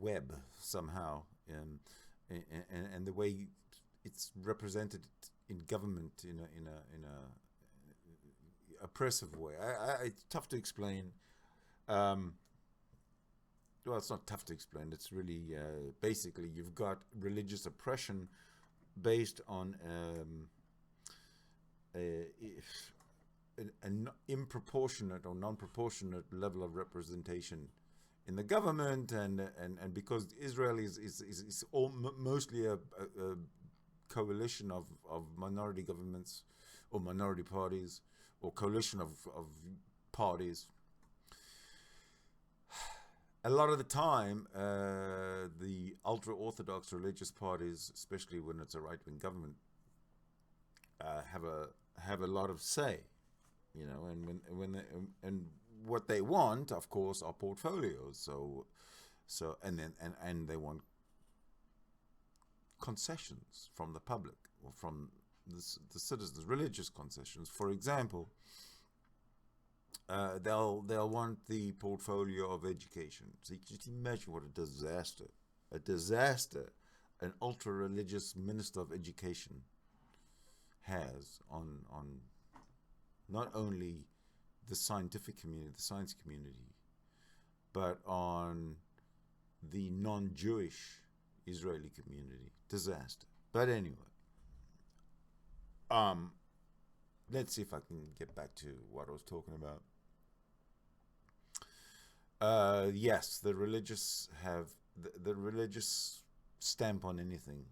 web somehow, and the way it's represented in government in a oppressive way. It's tough to explain. Well, it's not tough to explain. It's really basically you've got religious oppression based on an improportionate or non-proportionate level of representation in the government, and because Israel is mostly a coalition of minority governments or minority parties or coalition of parties. A lot of the time, the ultra-Orthodox religious parties, especially when it's a right-wing government, have a lot of say, you know, and what they want, of course, are portfolios. And they want concessions from the public or from the citizens, religious concessions. For example, they'll want the portfolio of education. So you can just imagine what a disaster an ultra-religious minister of education has on not only the scientific community, the science community, but on the non-Jewish Israeli community. Disaster. But anyway, let's see if I can get back to what I was talking about. Yes, the religious have the religious stamp on anything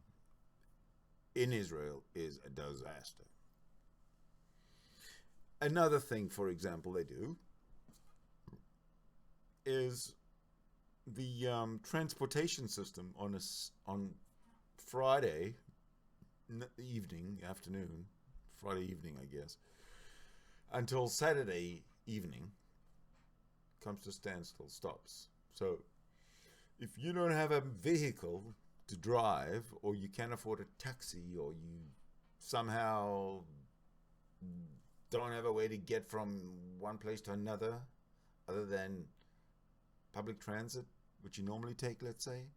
in Israel is a disaster. Another thing, for example, they do is the transportation system on Friday afternoon, Friday evening, I guess, until Saturday evening, comes to standstill, stops. So if you don't have a vehicle to drive, or you can't afford a taxi, or you somehow don't have a way to get from one place to another other than public transit, which you normally take, let's say,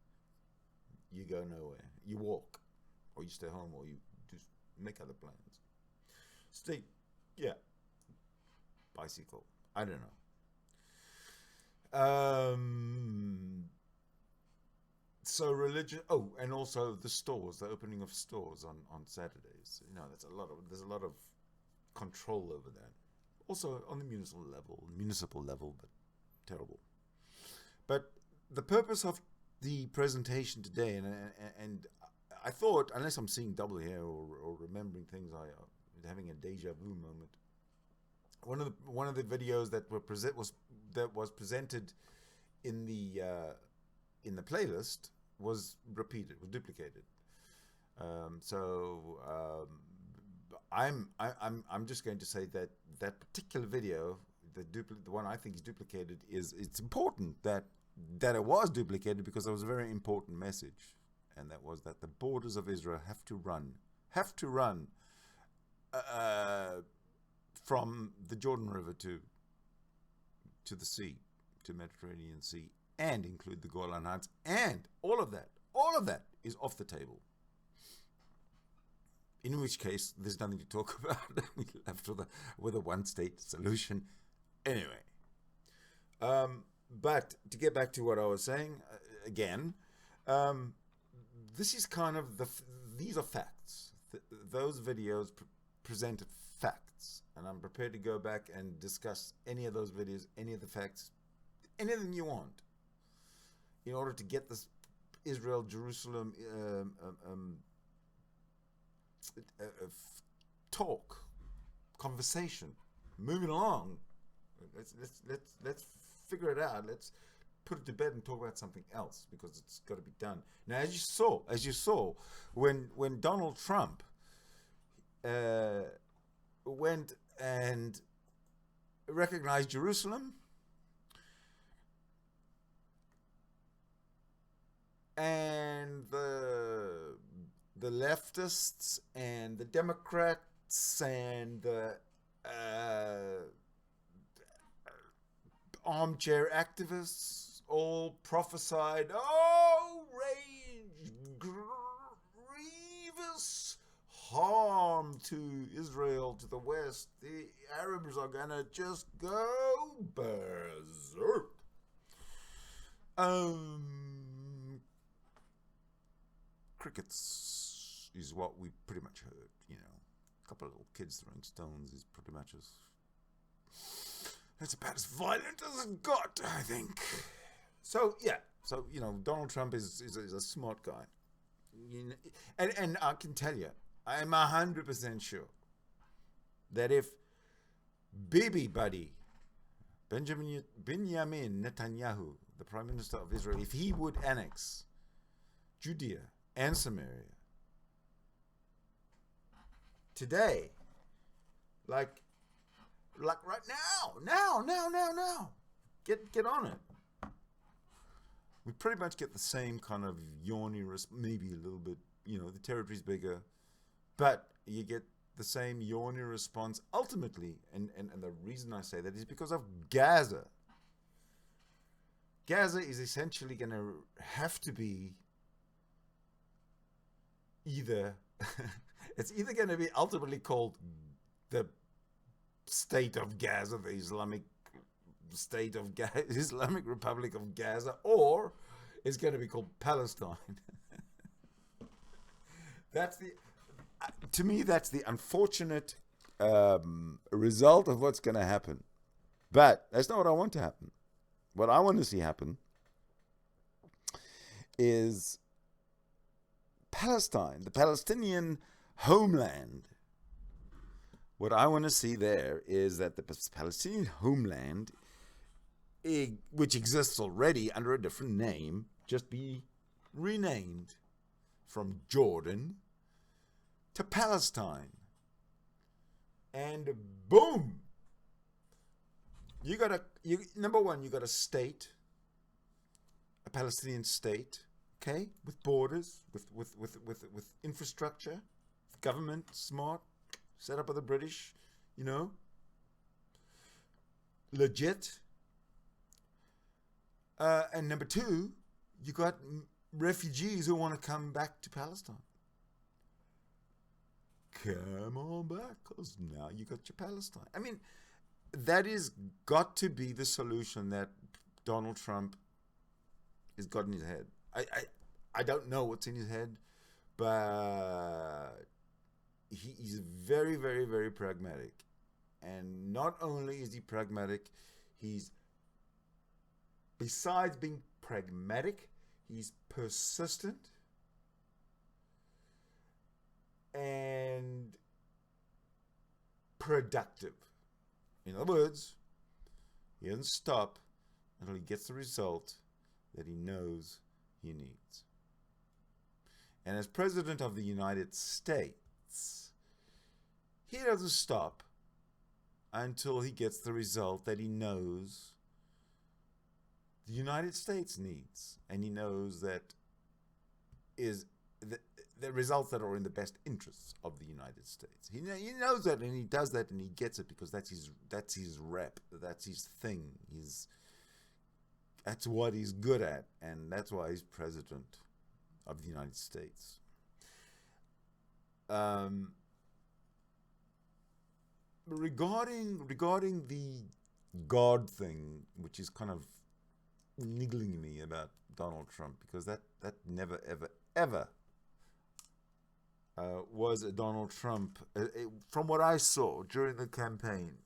you go nowhere. You walk, or you stay home, or you just make other plans. Bicycle. I don't know. So religion. Oh, and also the stores, the opening of stores on Saturdays. You know, there's a lot of control over that. Also on the municipal level, but terrible. But the purpose of the presentation today, and I thought, unless I'm seeing double here or remembering things, having a deja vu moment. One of the videos that was presented in the playlist was duplicated. I'm just going to say that particular video, the one I think is duplicated, it's important that it was duplicated, because there was a very important message, and that was that the borders of Israel have to run from the Jordan River to the sea, to Mediterranean Sea, and include the Golan Heights, and all of that is off the table. In which case, there's nothing to talk about. We're left with a one-state solution. Anyway, but to get back to what I was saying again, this is kind of these are facts. Those videos presented facts, and I'm prepared to go back and discuss any of those videos, any of the facts, anything you want, in order to get this Israel-Jerusalem conversation moving along. Let's figure it out. Let's put it to bed and talk about something else, because it's got to be done. Now, as you saw, when Donald Trump went and recognized Jerusalem, and the leftists and the Democrats and the armchair activists all prophesied, grievous harm to Israel, to the West. The Arabs are gonna just go berserk. Crickets is what we pretty much heard. You know, a couple of little kids throwing stones is pretty much that's about as violent as it got, I think. So yeah, you know, Donald Trump is a smart guy, you know, and I can tell you, I'm 100% sure that if Bibi Buddy, Benjamin Netanyahu, the Prime Minister of Israel, if he would annex Judea and Samaria today, like right now, get on it. We pretty much get the same kind of yawny, maybe a little bit, you know, the territory's bigger, but you get the same yawny response ultimately, and the reason I say that is because of Gaza. Gaza is essentially going to have to be it's either going to be ultimately called the State of Gaza, the Islamic State of Islamic Republic of Gaza, or it's going to be called Palestine. To me, that's the unfortunate result of what's going to happen. But that's not what I want to happen. What I want to see happen is Palestine, the Palestinian homeland. What I want to see there is that the Palestinian homeland which exists already under a different name, just be renamed from Jordan to Palestine. And boom! Number one, you got a state, a Palestinian state, okay, with borders, with infrastructure, with government, smart, set up by the British, you know, legit. And number two, you got refugees who want to come back to Palestine. Come on back, because now you got your Palestine. I mean, that is got to be the solution that Donald Trump has got in his head. I don't know what's in his head, but he's very, very, very pragmatic. And not only is he pragmatic, besides being pragmatic, he's persistent and productive. In other words, he doesn't stop until he gets the result that he knows he needs. And as President of the United States, he doesn't stop until he gets the result that he knows the United States needs, and he knows that is the results that are in the best interests of the United States. He knows that, and he does that, and he gets it because that's his rep, that's his thing. That's what he's good at, and that's why he's President of the United States. Regarding the God thing, which is kind of niggling me about Donald Trump, because that never ever was a Donald Trump. From what I saw during the campaign,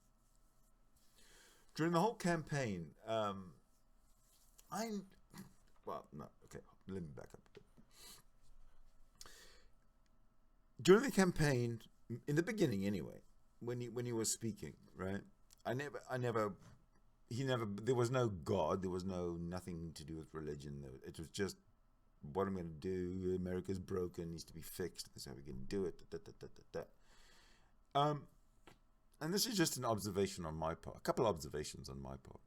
during the whole campaign, let me back up a bit. During the campaign, in the beginning anyway, when he was speaking, right? There was no God, there was nothing to do with religion. It was just, what I'm going to do, America's broken, needs to be fixed, this is how we can do it, and this is just an observation on my part, a couple of observations on my part.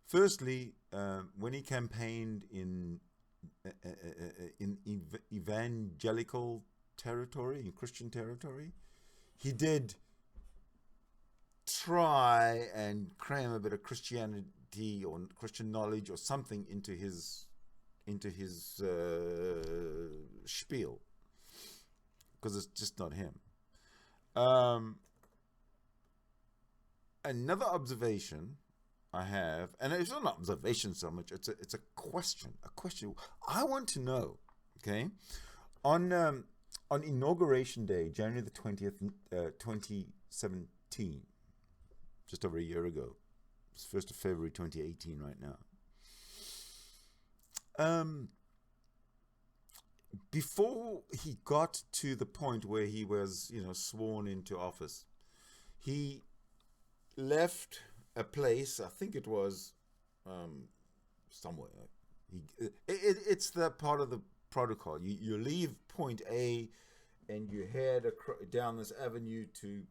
Firstly, when he campaigned in evangelical territory, in Christian territory, he did try and cram a bit of Christianity or Christian knowledge or something into his spiel, because it's just not him. Another observation I have, and it's not an observation so much, it's a question. I want to know, okay, on Inauguration Day, January the 20th, 2017, just over a year ago. It's 1st of February 2018 right now. Before he got to the point where he was, sworn into office, he left a place, I think it was somewhere. It's the part of the protocol. You leave point A and you head down this avenue to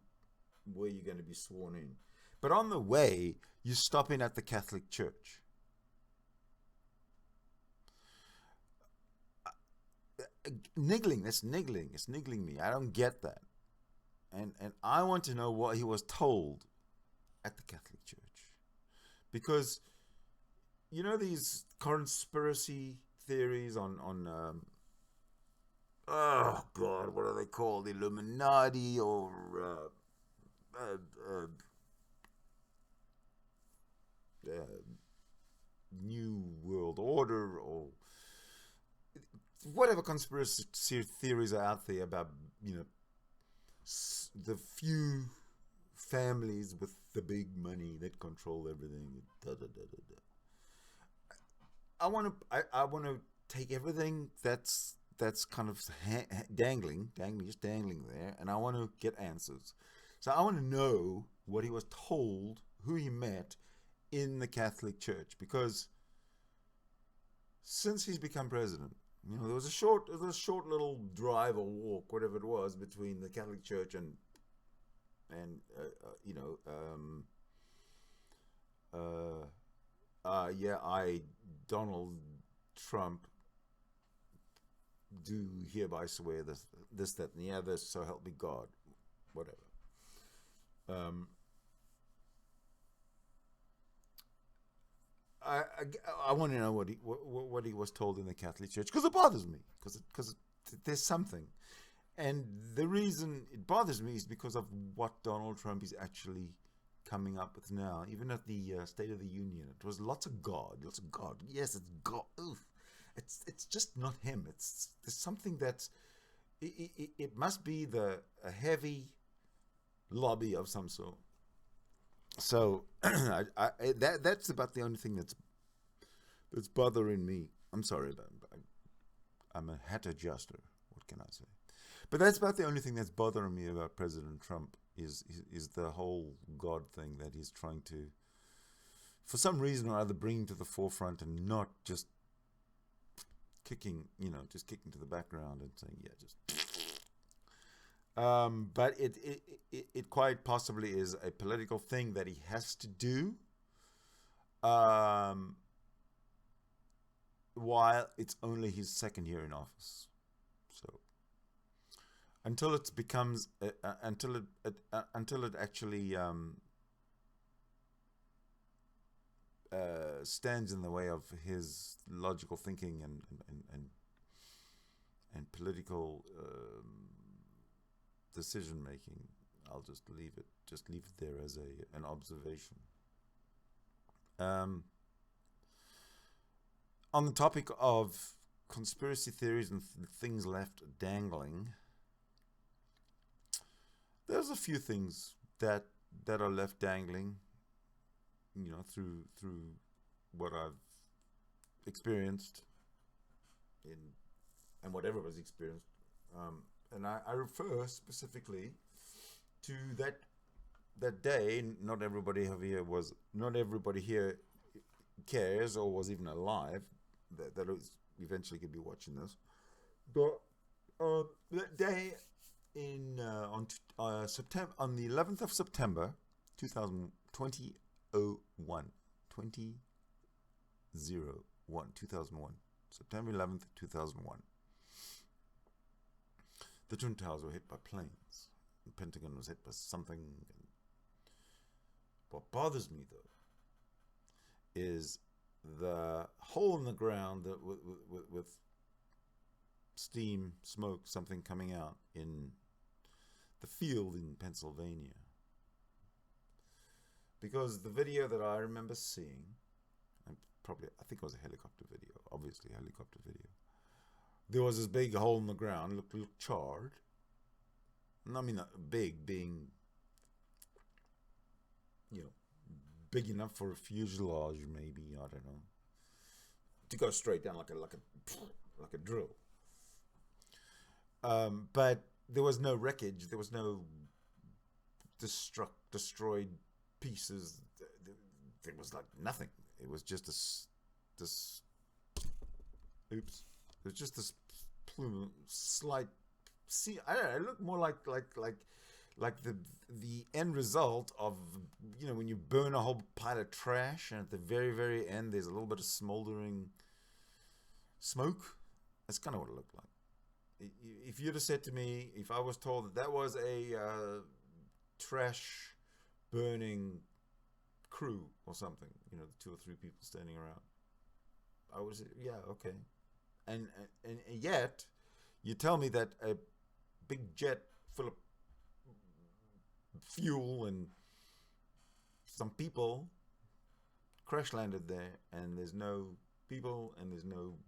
where you're going to be sworn in. But on the way, you stop in at the Catholic Church. It's niggling me. I don't get that. And I want to know what he was told at the Catholic Church. Because, these conspiracy theories on oh God, what are they called? Illuminati or New World Order, or whatever conspiracy theories are out there about, the few families with the big money that control everything. I want to take everything that's kind of dangling there, and I want to get answers. So I want to know what he was told, who he met, in the Catholic Church, because since he's become president, you know, there was a short little drive or walk, whatever it was, between the Catholic Church and Donald Trump, do hereby swear this, that, and the other, so help me God, whatever. I want to know what he was told in the Catholic Church, because it bothers me, because there's something, and the reason it bothers me is because of what Donald Trump is actually coming up with now. Even at the State of the Union, it was lots of God. Yes, it's God. Oof. It's just not him. There's something that's it must be a heavy lobby of some sort. So that's about the only thing that's bothering me. I'm sorry, but I'm a hat adjuster. What can I say? But that's about the only thing that's bothering me about President Trump is the whole God thing that he's trying to, for some reason or other, bring to the forefront, and not just kicking to the background and saying, yeah, just. But it quite possibly is a political thing that he has to do, while it's only his second year in office. So until it becomes until it actually stands in the way of his logical thinking and political decision making, I'll just leave it there as an observation. On the topic of conspiracy theories and things left dangling, there's a few things that are left dangling, you know, through what I've experienced and whatever was experienced. And I refer specifically to that day. Not everybody here cares or was even alive that was eventually could be watching this. But that day on the 11th of September 2001, September 11th, 2001. The Twin Towers were hit by planes. The Pentagon was hit by something. What bothers me, though, is the hole in the ground that with steam, smoke, something coming out in the field in Pennsylvania. Because the video that I remember seeing, I think it was a helicopter video, obviously a helicopter video. There was this big hole in the ground, looked charred. And I mean, big being, you know, big enough for a fuselage, maybe, I don't know, to go straight down like a drill. But there was no wreckage. There was no destroyed pieces. There was like nothing. It was just this. Oops. It was just this plume, slight. See, I don't know. It looked more like the end result of, you know, when you burn a whole pile of trash, and at the very, very end there's a little bit of smoldering smoke. That's kind of what it looked like. If you'd have said to me, if I was told that was a trash burning crew or something, you know, 2 or 3 people standing around, I would say, yeah, okay. And yet, you tell me that a big jet full of fuel and some people crash landed there, and there's no people, and there's no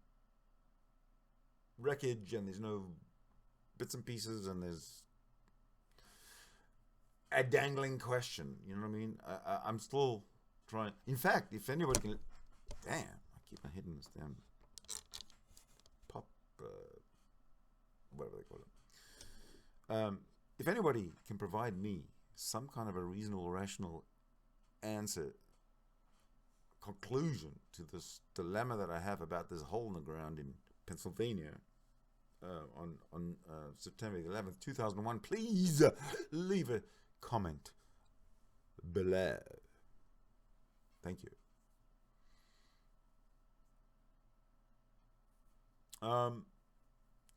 wreckage, and there's no bits and pieces, and there's a dangling question. You know what I mean? I'm still trying. In fact, if anybody can, damn, I keep on hitting this damn pop, whatever they call it. If anybody can provide me some kind of a reasonable, rational answer conclusion to this dilemma that I have about this hole in the ground in Pennsylvania on September 11th, 2001, please leave a comment below. Thank you.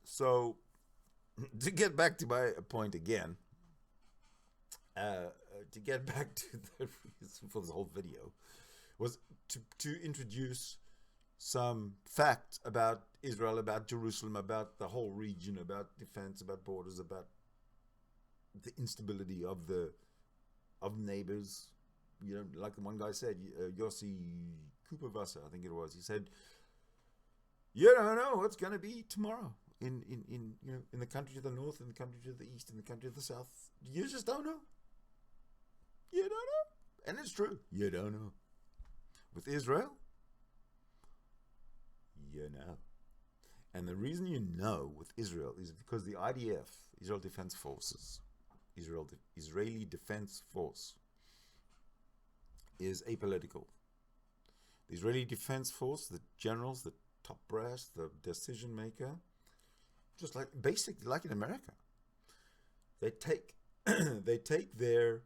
So, to get back to my point again, to get back to the reason for this whole video, was to introduce some facts about Israel, about Jerusalem, about the whole region, about defense, about borders, about the instability of neighbors. You know, like the one guy said, Yossi Cooperwasser, I think it was. He said, "You don't know what's going to be tomorrow in the country to the north, in the country to the east, in the country to the south. You just don't know. You don't know." And it's true. You don't know. With Israel, you know. And the reason you know with Israel is because the IDF, Israel Defense Forces, Israeli Defense Force, is apolitical. The Israeli Defense Force, the generals, the top brass, the decision maker, just like basically like in America, they take their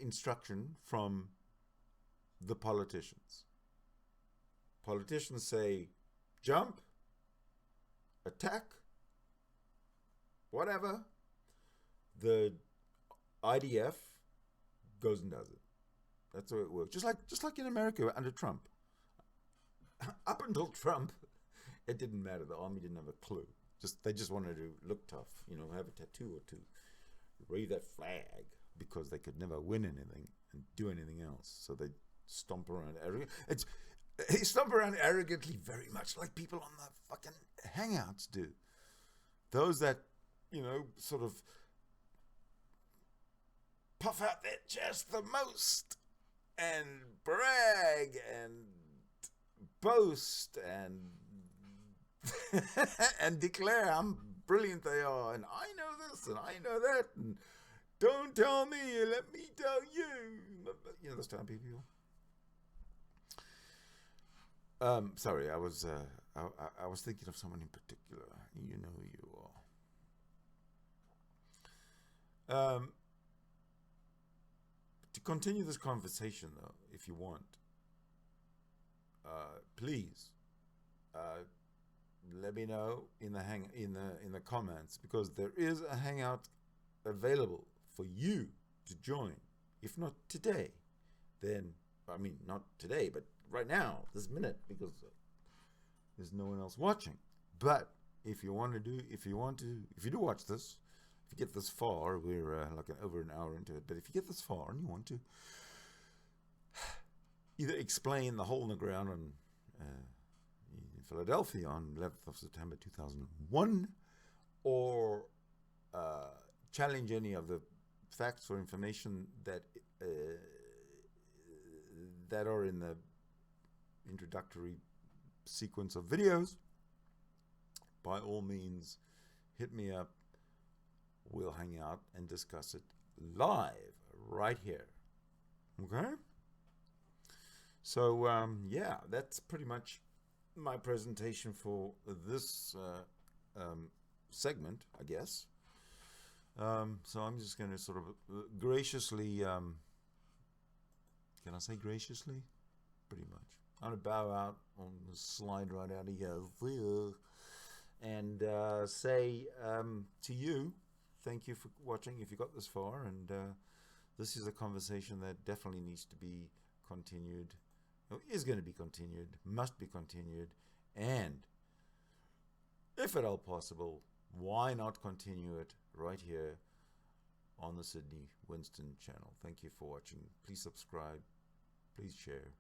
instruction from the politicians. Politicians say, jump, attack, whatever. The IDF goes and does it. That's how it works. Just like in America under Trump. Up until Trump, it didn't matter. The army didn't have a clue. They just wanted to look tough, have a tattoo or two, wave that flag, because they could never win anything and do anything else. So they stomp around arrogantly, very much like people on the fucking hangouts do. Those that, sort of puff out their chest the most and brag and boast and and declare how brilliant they are, and I know this and I know that, and don't tell me, let me tell you. Those type of people. Sorry, I was thinking of someone in particular. You know who you are. To continue this conversation, though, if you want, please let me know in the comments, because there is a hangout available for you to join. If not today, then not today, but right now, this minute, because there's no one else watching. But if you do watch this, if you get this far, we're over an hour into it, but if you get this far and you want to either explain the hole in the ground in Philadelphia on 11th of September 2001, or challenge any of the facts or information that are in the introductory sequence of videos, by all means, hit me up. We'll hang out and discuss it live right here. Okay? So, yeah, that's pretty much my presentation for this segment, I guess. So I'm just going to sort of graciously, can I say graciously? Pretty much. I'm going to bow out on the slide right out of here and say to you, thank you for watching if you got this far, and this is a conversation that definitely needs to be continued, is going to be continued, must be continued, and if at all possible, why not continue it right here on the Sydney Winston channel. Thank you for watching. Please subscribe, please share.